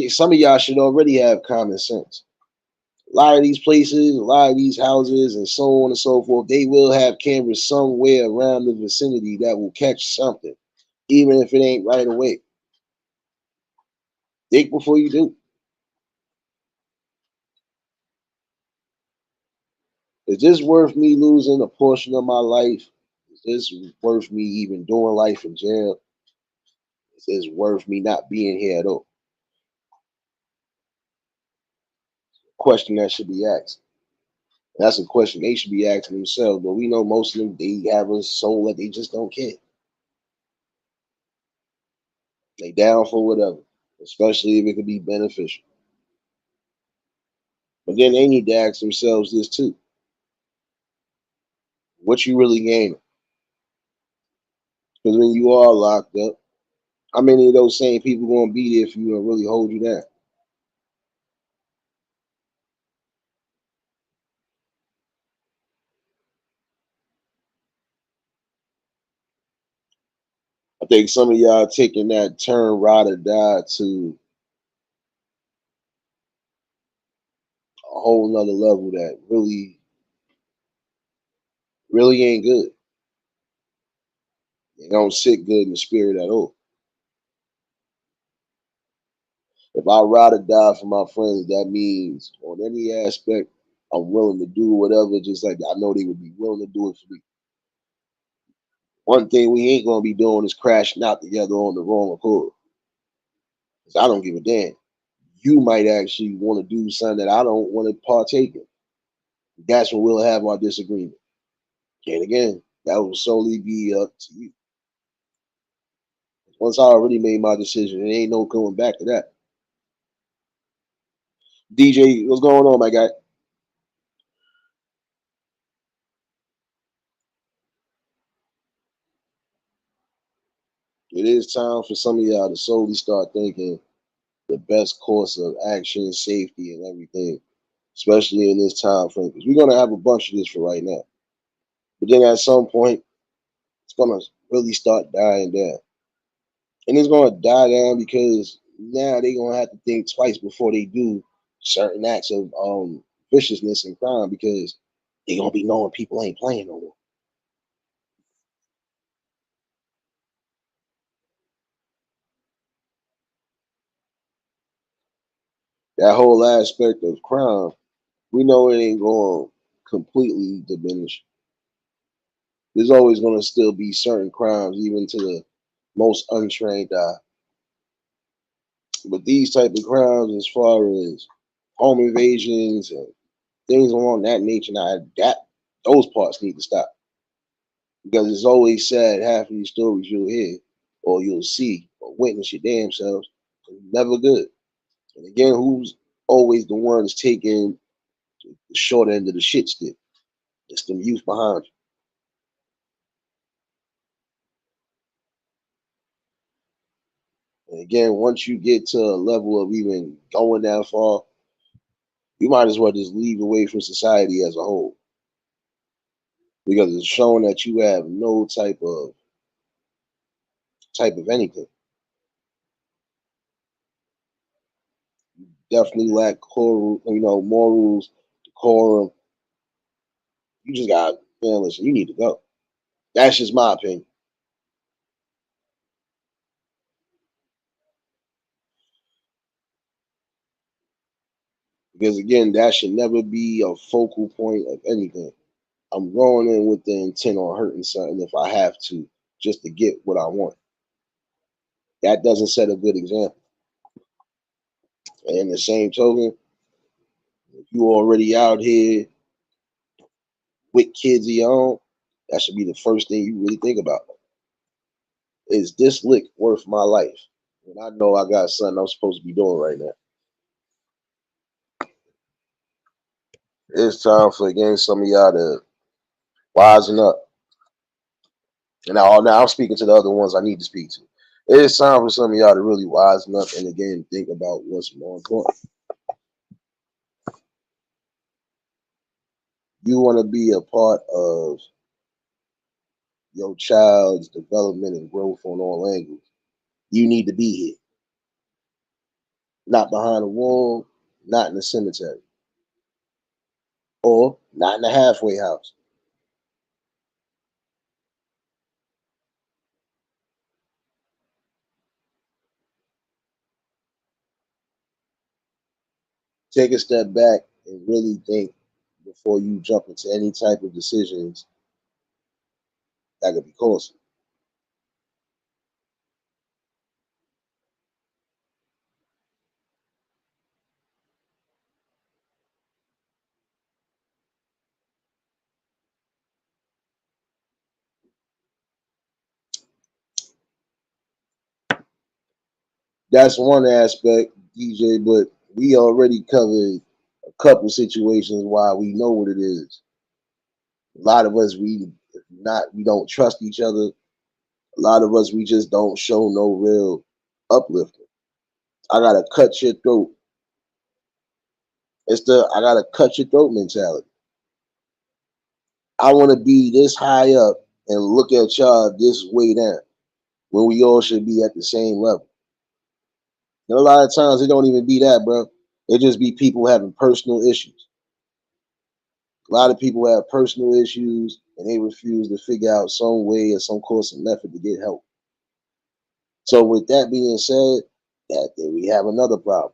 some of y'all should already have common sense. A lot of these places, a lot of these houses, and so on and so forth, they will have cameras somewhere around the vicinity that will catch something, even if it ain't right away. Think before you do. Is this worth me losing a portion of my life? Is this worth me even doing life in jail? Is this worth me not being here at all? Question that should be asked. That's a question they should be asking themselves. But we know most of them, they have a soul that they just don't care. They down for whatever, especially if it could be beneficial. But then they need to ask themselves this too: what you really gaining? Because when you are locked up, how many of those same people gonna be there for you and really hold you down? I think some of y'all taking that turn ride or die to a whole nother level that really ain't good. It don't sit good in the spirit at all. If I ride or die for my friends, that means on any aspect, I'm willing to do whatever, just like I know they would be willing to do it for me. One thing we ain't gonna be doing is crashing out together on the wrong accord. 'Cause I don't give a damn. You might actually want to do something that I don't want to partake in. That's when we'll have our disagreement. And again, that will solely be up to you. Once I already made my decision, it ain't no going back to that. DJ, what's going on, my guy? It is time for some of y'all to solely start thinking the best course of action, safety, and everything, especially in this time frame. Because we're gonna have a bunch of this for right now. But then at some point, it's gonna really start dying down. And it's gonna die down because now they're gonna have to think twice before they do certain acts of viciousness and crime because they're gonna be knowing people ain't playing no more. That whole aspect of crime, we know it ain't going to completely diminish. There's always going to still be certain crimes, even to the most untrained eye. But these type of crimes, as far as home invasions and things along that nature, now that those parts need to stop because it's always sad half of these stories you'll hear or you'll see or witness your damn selves. Never good. And again, who's always the ones taking the short end of the shit stick? It's the youth behind you. And again, once you get to a level of even going that far, you might as well just leave away from society as a whole because it's showing that you have no type of anything. Definitely lack core, morals, decorum. You just got, man, listen, you need to go. That's just my opinion. Because again, that should never be a focal point of anything. I'm going in with the intent on hurting something if I have to, just to get what I want. That doesn't set a good example. And in the same token, if you already out here with kids of your own, that should be the first thing you really think about. Is this lick worth my life? And I know I got something I'm supposed to be doing right now. It's time for again some of y'all to wisen up. And now I'm speaking to the other ones I need to speak to. It's time for some of y'all to really wisen up and again think about what's more important. You want to be a part of your child's development and growth on all angles. You need to be here, not behind a wall, not in the cemetery, or not in the halfway house. Take a step back and really think before you jump into any type of decisions that could be costly. That's one aspect, DJ, but we already covered a couple situations why we know what it is. A lot of us we don't trust each other. A lot of us we just don't show no real uplifting. I gotta cut your throat. It's the I gotta cut your throat mentality. I want to be this high up and look at y'all this way down. when we all should be at the same level. And a lot of times it don't even be that, bro. It just be people having personal issues. A lot of people have personal issues and they refuse to figure out some way or some course and method to get help. So with that being said, that then we have another problem.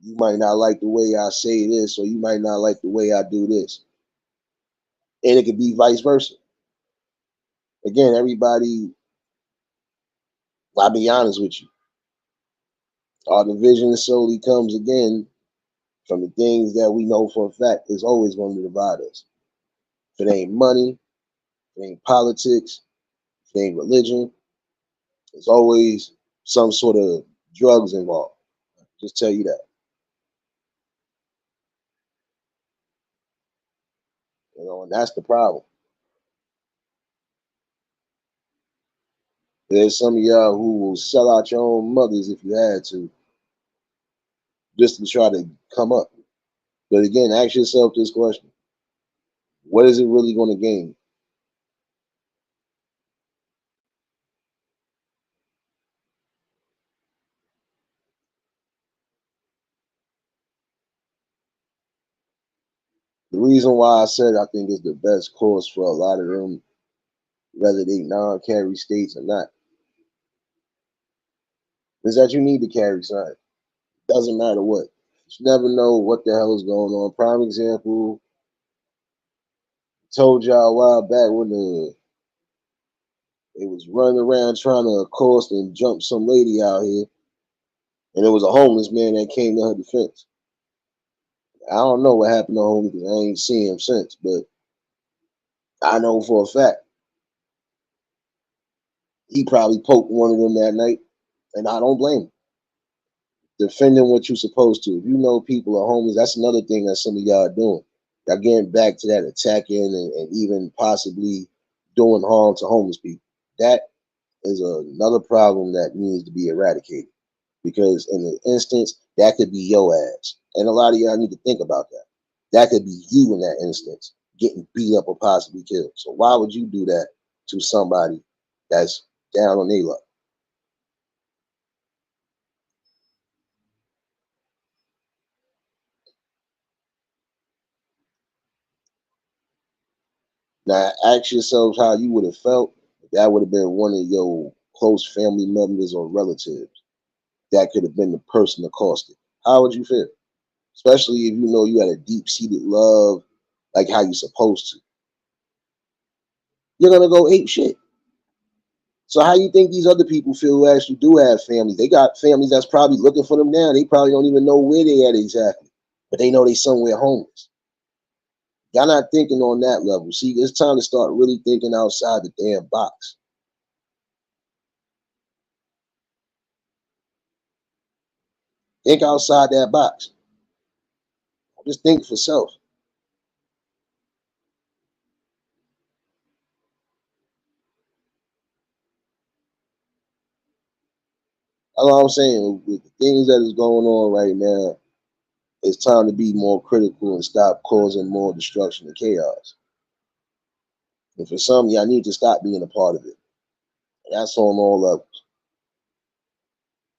You might not like the way I say this, or you might not like the way I do this. And it could be vice versa. Again, everybody, I'll be honest with you. Our division solely comes again from the things that we know for a fact is always going to divide us. If it ain't money, if it ain't politics, if it ain't religion, there's always some sort of drugs involved. Just tell you that. And that's the problem. There's some of y'all who will sell out your own mothers if you had to, just to try to come up. But again, ask yourself this question. What is it really going to gain? The reason why I said I think it's the best course for a lot of them, whether they non-carry states or not, is that you need to carry sign. Doesn't matter what. You never know what the hell is going on. Prime example, told y'all a while back when they was running around trying to accost and jump some lady out here, and it was a homeless man that came to her defense. I don't know what happened to homie because I ain't seen him since, but I know for a fact he probably poked one of them that night, and I don't blame him. Defending what you're supposed to. If you know people are homeless, that's another thing that some of y'all are doing. Y'all getting back to that attacking and even possibly doing harm to homeless people. That is another problem that needs to be eradicated. Because in the instance, that could be your ass. And a lot of y'all need to think about that. That could be you in that instance, getting beat up or possibly killed. So why would you do that to somebody that's down on their luck? Now ask yourself how you would have felt if that would have been one of your close family members or relatives. That could have been the person accosted. How would you feel? Especially if you know you had a deep seated love, like how you're supposed to. You're gonna go ape shit. So how you think these other people feel who actually do have families? They got families that's probably looking for them now. They probably don't even know where they at exactly, but they know they somewhere homeless. Y'all not thinking on that level. See, it's time to start really thinking outside the damn box. Think outside that box. Just think for self. That's all I'm saying. With the things that is going on right now, it's time to be more critical and stop causing more destruction and chaos. And for some, y'all need to stop being a part of it. And that's on all levels.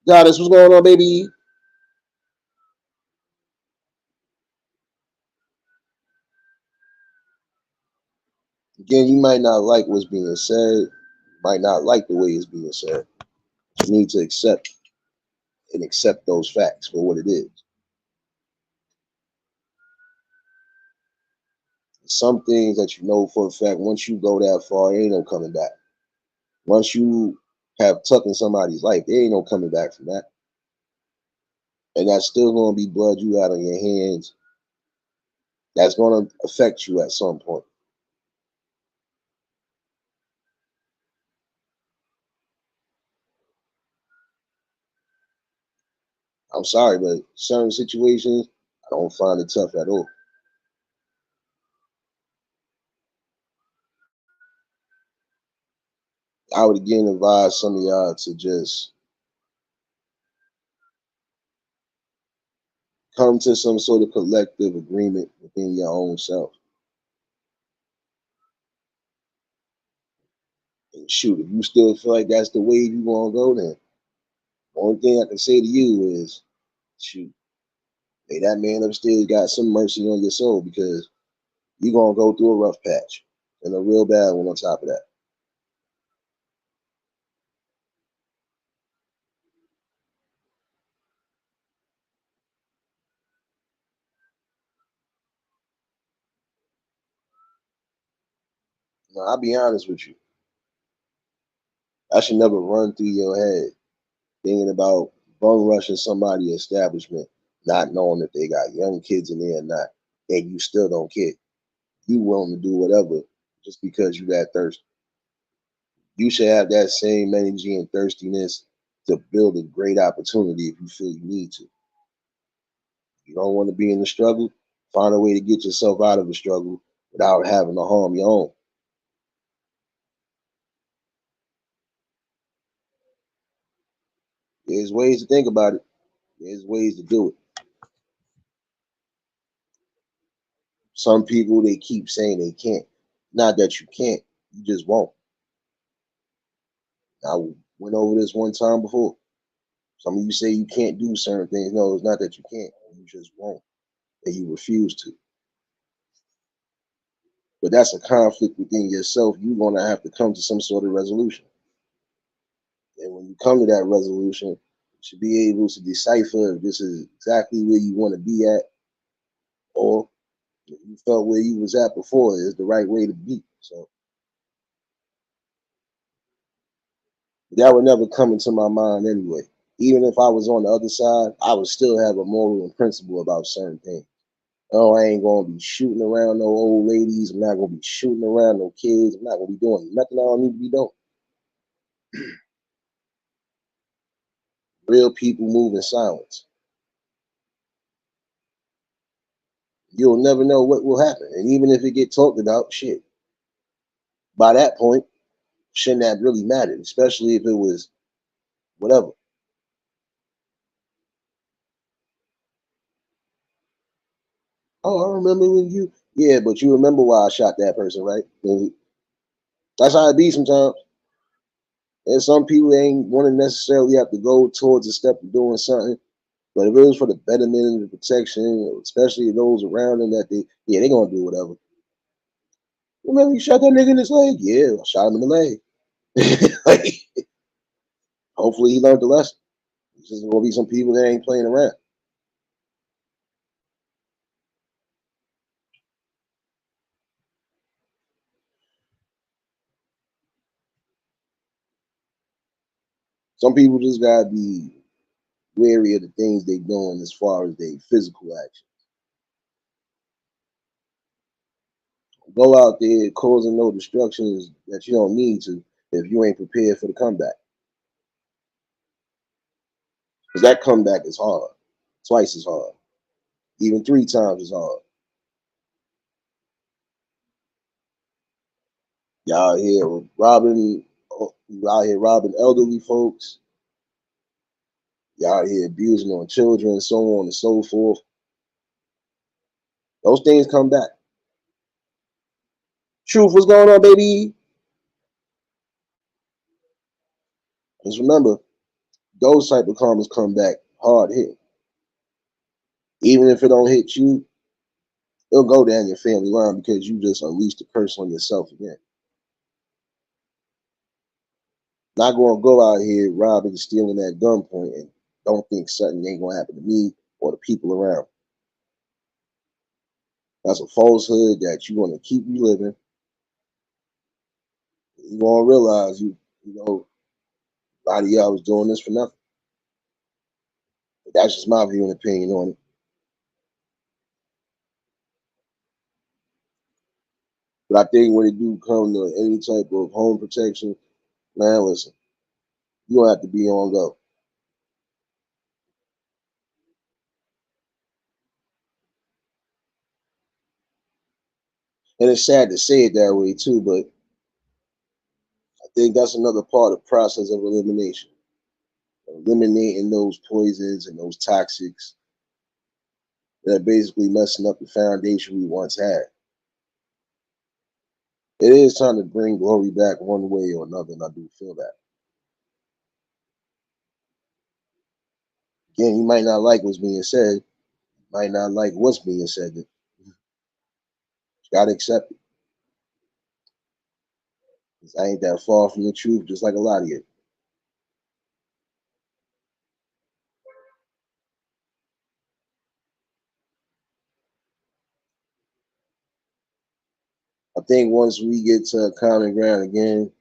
Goddess, what's going on, baby? Again, you might not like what's being said, might not like the way it's being said. You need to accept those facts for what it is. Some things that you know for a fact, once you go that far, ain't no coming back. Once you have taken somebody's life, there ain't no coming back from that. And that's still gonna be blood you got on your hands. That's gonna affect you at some point. I'm sorry, but certain situations, I don't find it tough at all. I would again advise some of y'all to just come to some sort of collective agreement within your own self. shoot, if you still feel like that's the way you want to go, then the only thing I can say to you is, shoot, may that man upstairs got some mercy on your soul, because you're gonna go through a rough patch and a real bad one on top of that. Now, I'll be honest with you. I should never run through your head thinking about bum rushing somebody's establishment, not knowing if they got young kids in there or not, and you still don't care. You willing to do whatever just because you got thirst. You should have that same energy and thirstiness to build a great opportunity if you feel you need to. You don't want to be in the struggle, find a way to get yourself out of the struggle without having to harm your own. There's ways to think about it. There's ways to do it. Some people, they keep saying they can't. Not that you can't, you just won't. I went over this one time before. Some of you say you can't do certain things. No, it's not that you can't. You just won't, and you refuse to. But that's a conflict within yourself. You're going to have to come to some sort of resolution. And when you come to that resolution, you should be able to decipher if this is exactly where you want to be at, or if you felt where you was at before is the right way to be. So that would never come into my mind anyway. Even if I was on the other side, I would still have a moral and principle about certain things. Oh, I ain't gonna be shooting around no old ladies. I'm not gonna be shooting around no kids. I'm not gonna be doing nothing I don't need to be doing. Real people move in silence. You'll never know what will happen. And even if it get talked about, shit, by that point, shouldn't have really mattered, especially if it was whatever. Oh, I remember when you, yeah, but you remember why I shot that person, right? And that's how it be sometimes. And some people ain't want to necessarily have to go towards the step of doing something. But if it was for the betterment and the protection, especially those around them, that yeah, they gonna do whatever. Remember you shot that nigga in his leg? Yeah, I shot him in the leg. Like, hopefully he learned the lesson. There's just gonna be some people that ain't playing around. Some people just gotta be wary of the things they doing as far as their physical action. Go out there causing no destructions that you don't need to if you ain't prepared for the comeback. Because that comeback is hard. Twice as hard. Even three times as hard. Y'all here robbing, y'all here robbing elderly folks. Y'all here abusing on children, so on and so forth. Those things come back. Truth, what's going on, baby? Just remember, those type of karmas come back hard hit. Even if it don't hit you, it'll go down your family line because you just unleashed the curse on yourself again. Not gonna go out here robbing, stealing at gunpoint and don't think something ain't gonna happen to me or the people around. That's a falsehood that you're gonna keep reliving. You're gonna realize you know, a lot of y'all was doing this for nothing. But that's just my view and opinion on it. But I think when it do come to any type of home protection, man, listen, you don't have to be on go. And it's sad to say it that way too, but I think that's another part of the process of elimination. Eliminating those poisons and those toxics that are basically messing up the foundation we once had. It is time to bring glory back one way or another, and I do feel that. Again, you might not like what's being said, might not like what's being said. You gotta accept it. 'Cause I ain't that far from the truth, just like a lot of you. I think once we get to a common ground again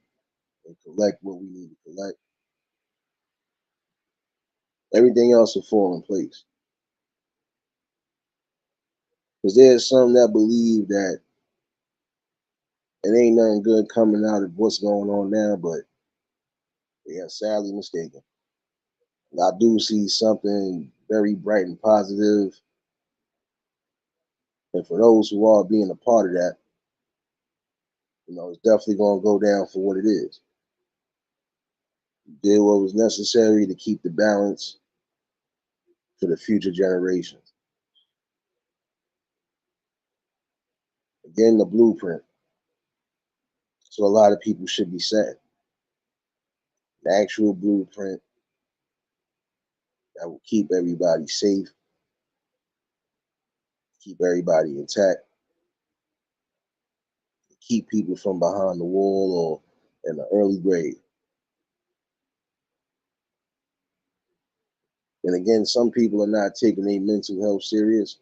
and collect what we need to collect, everything else will fall in place. Because there's some that believe that it ain't nothing good coming out of what's going on now, but they are sadly mistaken. And I do see something very bright and positive, and for those who are being a part of that, it's definitely going to go down for what it is. You did what was necessary to keep the balance for the future generations. Again, the blueprint. So a lot of people should be setting the actual blueprint that will keep everybody safe, keep everybody intact, keep people from behind the wall or in the early grave. And again, some people are not taking their mental health serious.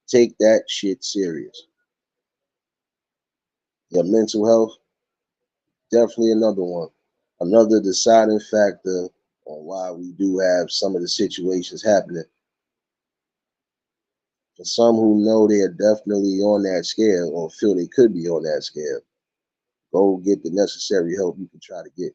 Take that shit serious. Your mental health, definitely another one. Another deciding factor on why we do have some of the situations happening. For some who know they are definitely on that scale or feel they could be on that scale, go get the necessary help you can try to get.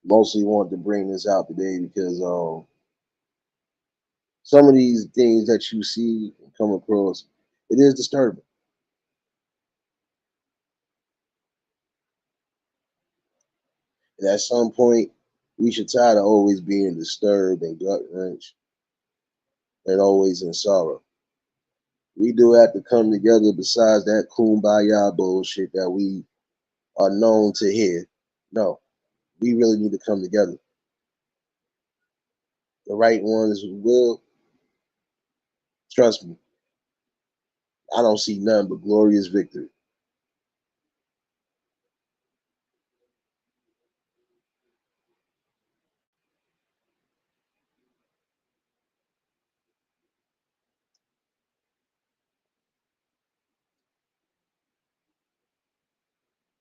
Mostly wanted to bring this out today because some of these things that you see and come across, it is disturbing. And at some point, we should try to always being disturbed and gut wrenched and always in sorrow. We do have to come together besides that kumbaya bullshit that we are known to hear. No, we really need to come together. The right ones will, trust me, I don't see none but glorious victory.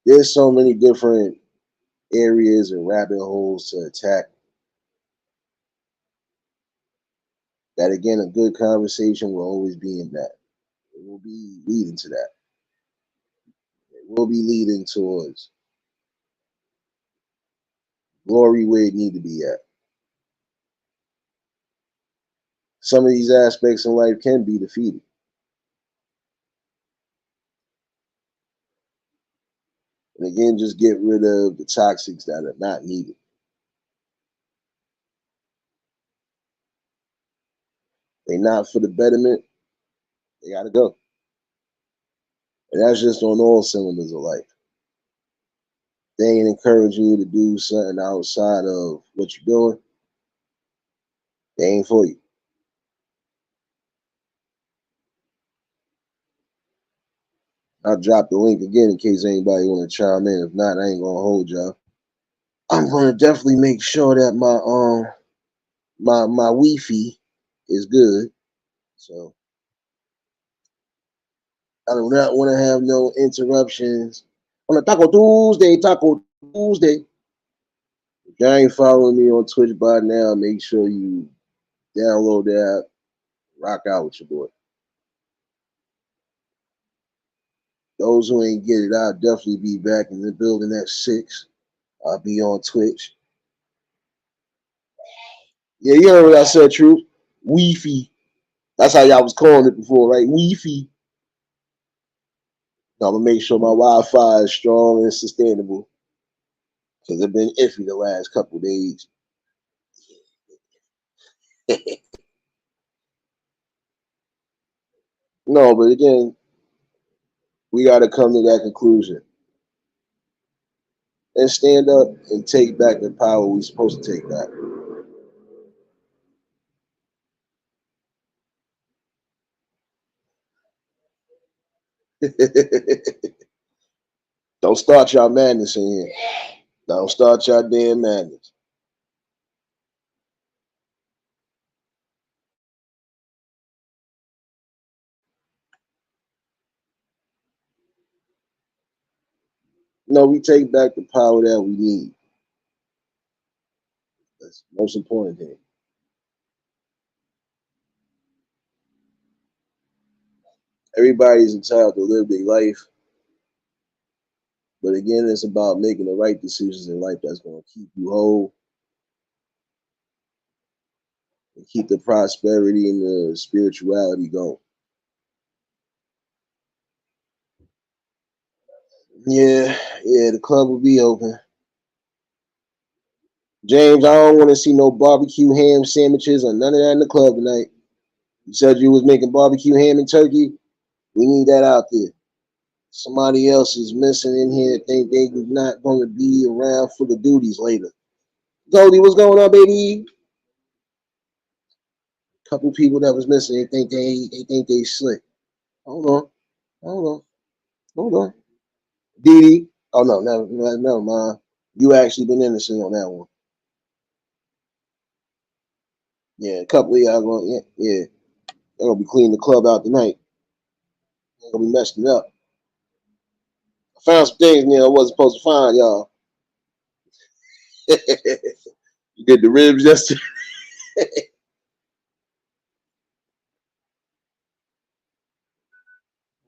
There's so many different areas and rabbit holes to attack that again a good conversation will always be in that. It will be leading to that. It will be leading towards glory where it need to be at. Some of these aspects in life can be defeated. And again, just get rid of the toxics that are not needed. They're not for the betterment, they gotta go. And that's just on all cylinders of life. They ain't encouraging you to do something outside of what you're doing, they ain't for you. I'll drop the link again in case anybody want to chime in. If not, I ain't gonna hold y'all. I'm gonna definitely make sure that my Wi-Fi is good. So I do not want to have no interruptions on a Taco Tuesday. Taco Tuesday. If y'all ain't following me on Twitch by now, make sure you download that. Rock out with your boy. Those who ain't get it, I'll definitely be back in the building at 6. I'll be on Twitch. Yeah, you heard what I said, Truth. Wi-Fi. That's how y'all was calling it before, right? Wi-Fi. I'm gonna make sure my Wi-Fi is strong and sustainable. because it's been iffy the last couple days. No, but again, we got to come to that conclusion and stand up and take back the power we're supposed to take back. Don't start y'all madness in here. Don't start y'all damn madness. No, we take back the power that we need. That's the most important thing. Everybody's entitled to live their life. But again, it's about making the right decisions in life that's going to keep you whole and keep the prosperity and the spirituality going. Yeah, the club will be open. James, I don't want to see no barbecue ham sandwiches or none of that in the club tonight. You said you was making barbecue ham and turkey. We need that out there. Somebody else is missing in here. Think they not going to be around for the duties later. Goldie, what's going on, baby? Couple people that was missing. They think they slick. Hold on, hold on, hold on. Dee Dee. Oh no, never mind. You actually been innocent on that one. Yeah, a couple of y'all going. Yeah. They're gonna be cleaning the club out tonight. They're gonna be messing it up. I found some things I wasn't supposed to find, y'all. You did the ribs yesterday.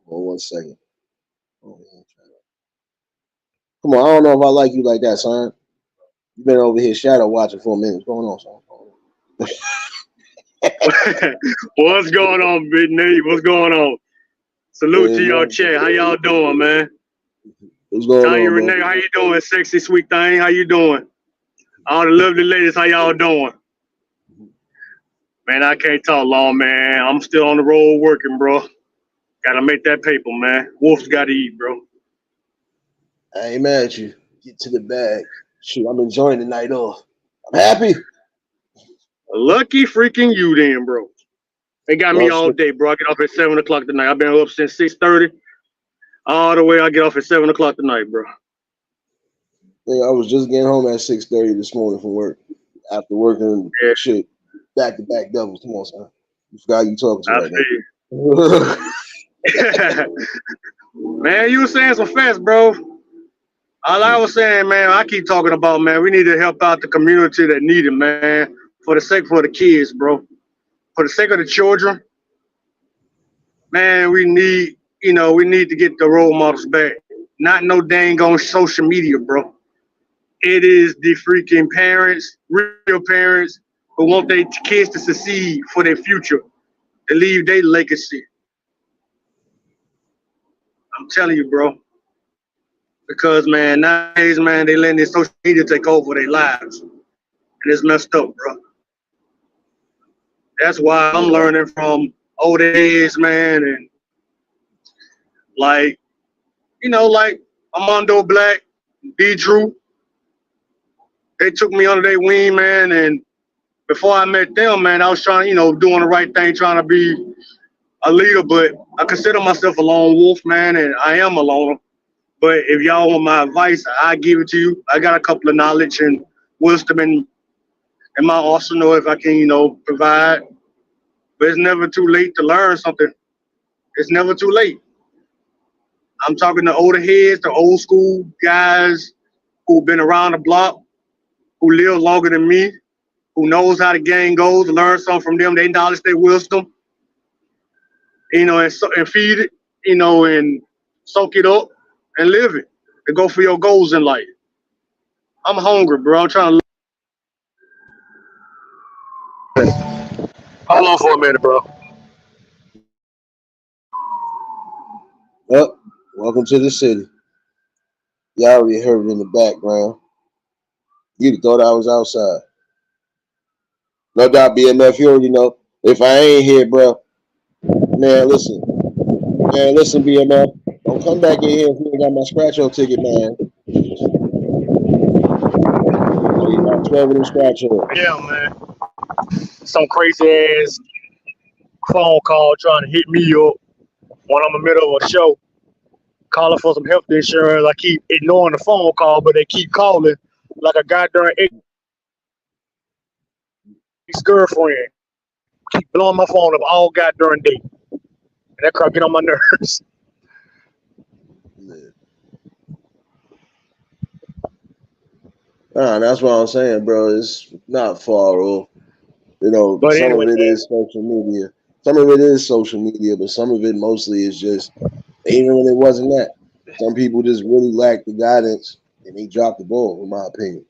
Hold on 1 second. Oh, come on, I don't know if I like you like that, son. You've been over here shadow watching for a minute. What's going on, son? What's going on, Big Nate? What's going on? Salute to y'all, chat. How y'all doing, man? What's going Tanya on, Renee, man? how you doing? Sexy, sweet thing, how you doing? All the lovely ladies, how y'all doing? Man, I can't talk long, man. I'm still on the road working, bro. Gotta make that paper, man. Wolf's gotta eat, bro. I ain't mad at you. Get to the bag. Shoot, I'm enjoying the night off. I'm happy. Lucky freaking you, then, bro. They got me No all shit. day, bro. I get off at 7 o'clock tonight. I've been up since 6:30. All the way, I get off at 7 o'clock tonight, bro. I was just getting home at 6:30 this morning from work. After working Yeah, shit back to back doubles. Come on, son. You forgot you talking to I right feel now. you. Man, you was saying some facts, bro. All I was saying, man, I keep talking about, man, we need to help out the community that need it, man, for the sake of the kids, bro. For the sake of the children, man, we need to get the role models back. Not no dang on social media, bro. It is the freaking parents, real parents, who want their kids to succeed for their future, to leave their legacy. I'm telling you, bro. Because, man, nowadays, man, they letting this social media take over their lives. And it's messed up, bro. That's why I'm Yeah. learning from older heads, man, and like, like Armando Black, D. Drew. They took me under their wing, man, and before I met them, man, I was trying, doing the right thing, trying to be a leader, but I consider myself a lone wolf, man, and I am a loner. But if y'all want my advice, I give it to you. I got a couple of knowledge and wisdom in my arsenal if I can, provide. But it's never too late to learn something. It's never too late. I'm talking to older heads, the old school guys who've been around the block, who live longer than me, who knows how the game goes, learn something from them, they knowledge, their wisdom, and feed it, and soak it up and live it and go for your goals in life. I'm hungry, bro. I'm trying to. Hold on for a minute, bro. Well, welcome to the city. Y'all already heard it in the background. You'd have thought I was outside. No doubt, BMF. You already know. If I ain't here, bro, man, listen. Man, listen, BMF. Don't come back in here if you ain't got my scratch off ticket, man. I need about 12 of them scratch offs. Yeah, man. Some crazy ass phone call trying to hit me up when I'm in the middle of a show, calling for some health insurance. I keep ignoring the phone call, but they keep calling like a goddamn ex-girlfriend. Keep blowing my phone up all goddamn day. And that crap get on my nerves. Yeah. That's what I'm saying, bro. It's not far off. You know, But some anyway, of it man, is social media. Some of it is social media, but some of it mostly is just, even when it wasn't that. Some people just really lack the guidance and they drop the ball, in my opinion.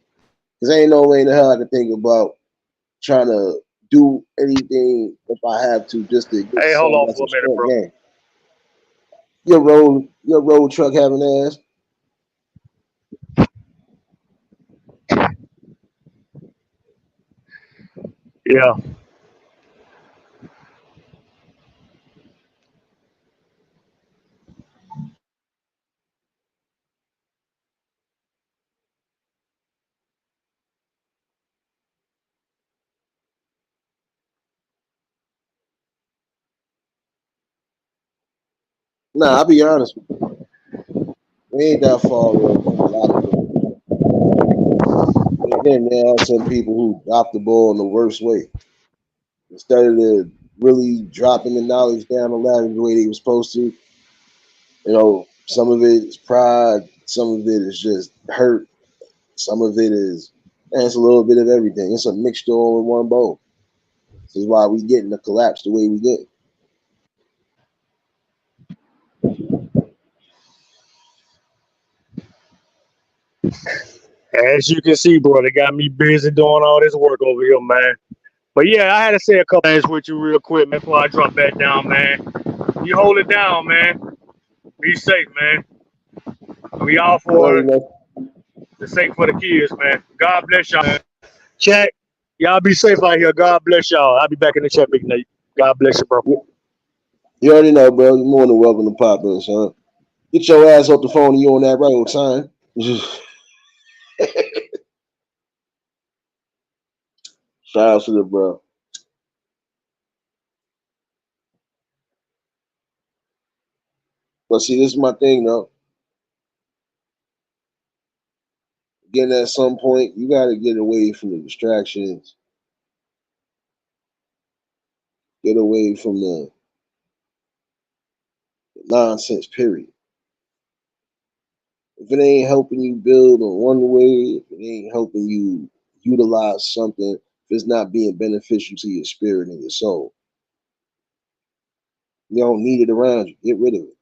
Because ain't no way in the hell I can think about trying to do anything if I have to just to get hey, hold something on that's for a a minute, short bro. game. Your road truck having ass. Yeah. Nah, I'll be honest with you. We ain't that far off from a lot of things. But again, there are some people who drop the ball in the worst way. Instead of really dropping the knowledge down the ladder the way they were supposed to, some of it is pride, some of it is just hurt, some of it is, and it's a little bit of everything. It's a mixture all in one bowl. This is why we getting the collapse the way we get. As you can see, bro, they got me busy doing all this work over here, man. But yeah, I had to say a couple things with you real quick, man, before I drop back down, man. You hold it down, man. Be safe, man. We all Well, for the sake for the kids, man. God bless y'all, man. Chat, y'all be safe out here. God bless y'all. I'll be back in the chat, Big Nate. God bless you, bro. you already know, bro. You're more than welcome to pop in, son. Get your ass off the phone and you on that road, son. Shout out to the bro. But see, this is my thing, though. Again, at some point, you got to get away from the distractions, get away from the nonsense, period. If it ain't helping you build on one way, if it ain't helping you utilize something, if it's not being beneficial to your spirit and your soul, you don't need it around you. Get rid of it.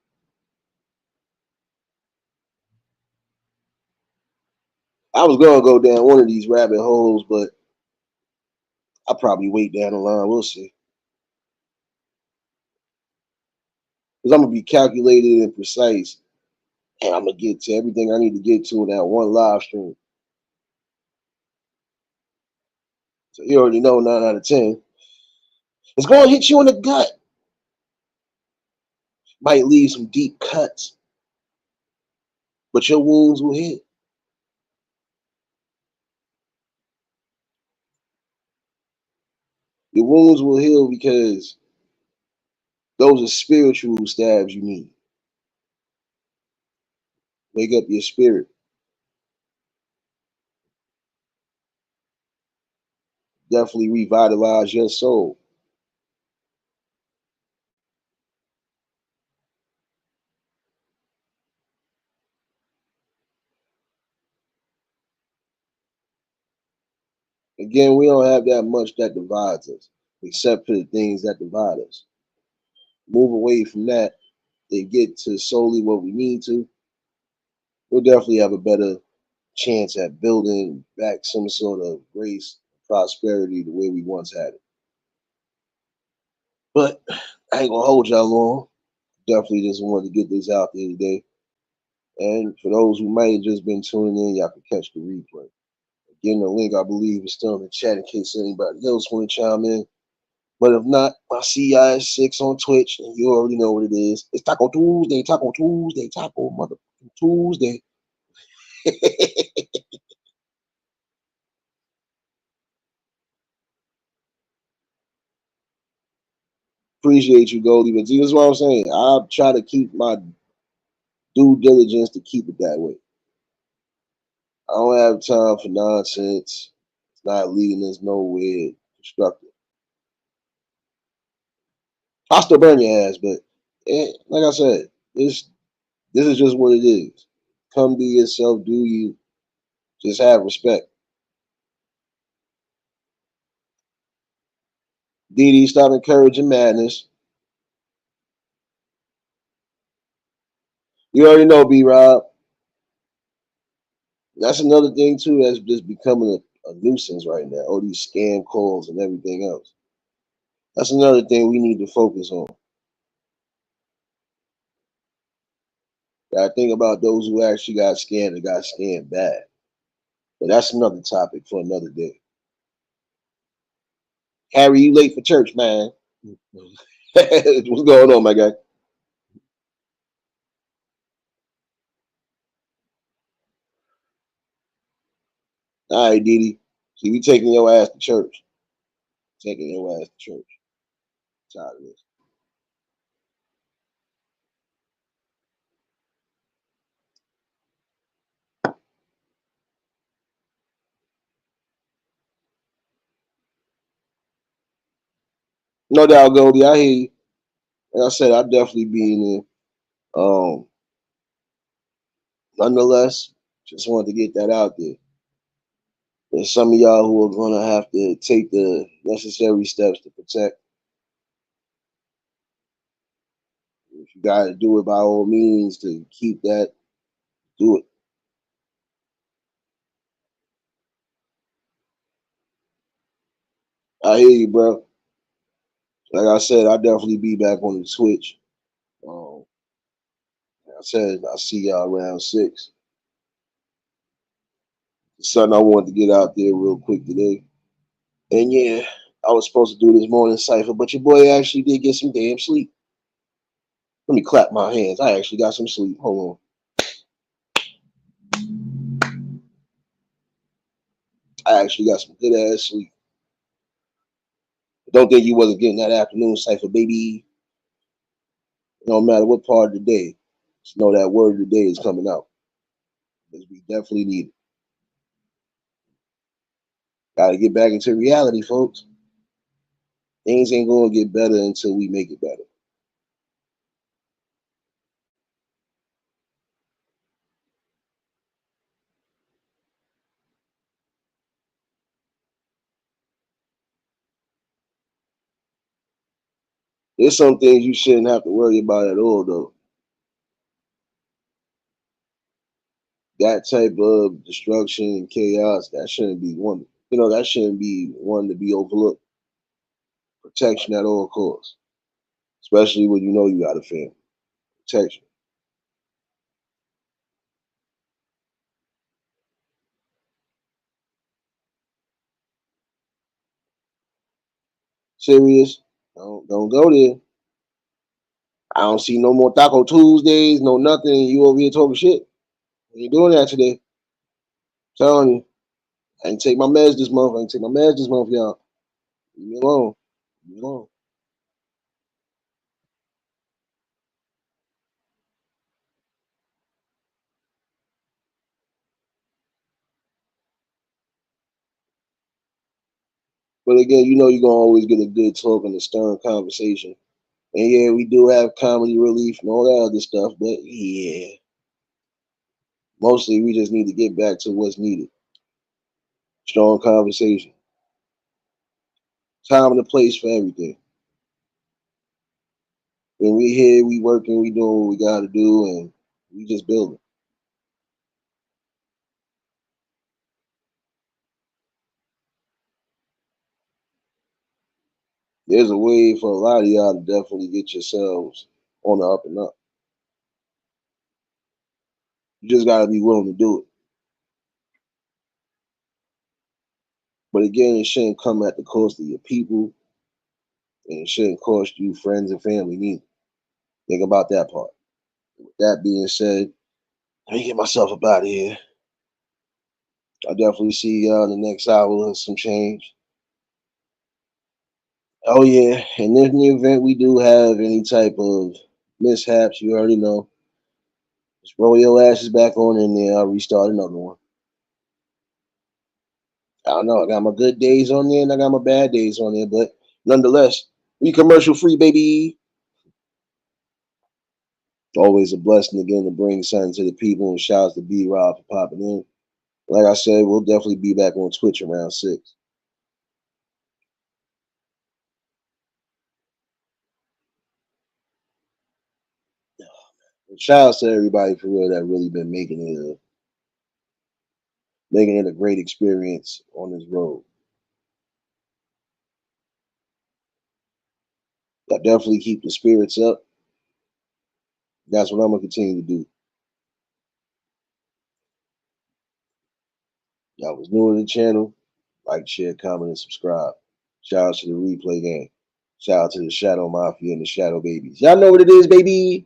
I was gonna go down one of these rabbit holes, but I'll probably wait down the line. We'll see. Because I'm gonna be calculated and precise, and I'm gonna get to everything I need to get to in that one live stream. So you already know 9 out of 10. It's gonna hit you in the gut. Might leave some deep cuts, but your wounds will heal. Your wounds will heal because those are spiritual stabs you need. Wake up your spirit. Definitely revitalize your soul. Again, we don't have that much that divides us, except for the things that divide us. Move away from that and get to solely what we need to. We'll definitely have a better chance at building back some sort of grace, prosperity the way we once had it. But I ain't gonna hold y'all long. Definitely just wanted to get this out there today. And for those who might have just been tuning in, y'all can catch the replay. Again, the link I believe is still in the chat in case anybody else want to chime in. But if not, I'll see y'all at 6 on Twitch, and you already know what it is. It's Taco Tuesday, Taco Tuesday, Taco Motherfucking Tuesday. Appreciate you, Goldie. But see, this is what I'm saying. I try to keep my due diligence to keep it that way. I don't have time for nonsense. It's not leading us nowhere constructive. I'll still burn your ass, but like I said, this is just what it is. Come be yourself, do you. Just have respect. Didi, stop encouraging madness. You already know, B Rob. That's another thing too that's just becoming a nuisance right now. All these scam calls and everything else. That's another thing we need to focus on. I think about those who actually got scammed and got scammed bad. But that's another topic for another day. Harry, you late for church, man. What's going on, my guy? All right, Didi. See, we taking your ass to church. Taking your ass to church. Tired of this. No doubt, Goldie. I hear you. Like I said, I'll definitely be in there. Nonetheless, just wanted to get that out there. There's some of y'all who are gonna have to take the necessary steps to protect. If you gotta do it by all means to keep that, do it. I hear you, bro. Like I said, I'll definitely be back on the Twitch. Um, like I said, I'll see y'all around 6. Something I wanted to get out there real quick today. And yeah, I was supposed to do this morning cipher, but your boy actually did get some damn sleep. Let me clap my hands. I actually got some sleep. Hold on. I actually got some good ass sleep. But don't think you wasn't getting that afternoon cipher, baby. It don't matter what part of the day. Just know that word of the day is coming out. Because we definitely need it. Gotta get back into reality, folks. Things ain't gonna get better until we make it better. There's some things you shouldn't have to worry about at all, though. That type of destruction and chaos, that shouldn't be one. That shouldn't be one to be overlooked. Protection at all costs, especially when you know you got a family. Protection. Serious. Don't go there. I don't see no more Taco Tuesdays, no nothing. You over here talking shit. You doing that today? I'm telling you. I ain't take my meds this month. I ain't take my meds this month, y'all. Leave me alone. Leave me alone. But again, you're gonna always get a good talk and a stern conversation. And yeah, we do have comedy relief and all that other stuff, but yeah. Mostly we just need to get back to what's needed. Strong conversation. Time and a place for everything. When we here, we working, we doing what we gotta do, and we just building. There's a way for a lot of y'all to definitely get yourselves on the up and up. You just gotta be willing to do it. But again, it shouldn't come at the cost of your people, and it shouldn't cost you friends and family neither. Think about that part. With that being said, let me get myself up out of here. I'll definitely see y'all in the next hour and some change. Oh yeah, and in the event we do have any type of mishaps, you already know. Just roll your asses back on in there. I'll restart another one. I don't know. I got my good days on there and I got my bad days on there, but nonetheless, we commercial free, baby. Always a blessing again to bring something to the people, and shouts to B Rob for popping in. Like I said, we'll definitely be back on Twitch around 6. And shouts to everybody for real that really been making it a great experience on this road. I definitely keep the spirits up. That's what I'm gonna continue to do. Y'all was new to the channel, like, share, comment, and subscribe. Shout out to the replay gang. Shout out to the Shadow Mafia and the Shadow Babies. Y'all know what it is, baby.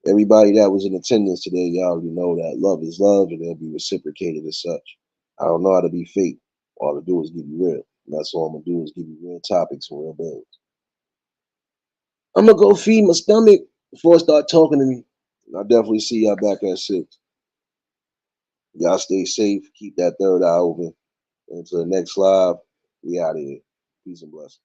Everybody that was in attendance today, y'all already know that love is love and it'll be reciprocated as such. I don't know how to be fake. All I do is give you real. And that's all I'm gonna do is give you real topics and real things. I'm gonna go feed my stomach before I start talking to me. I'll definitely see y'all back at 6. Y'all stay safe. Keep that third eye open. Until the next live, we out of here. Peace and blessings.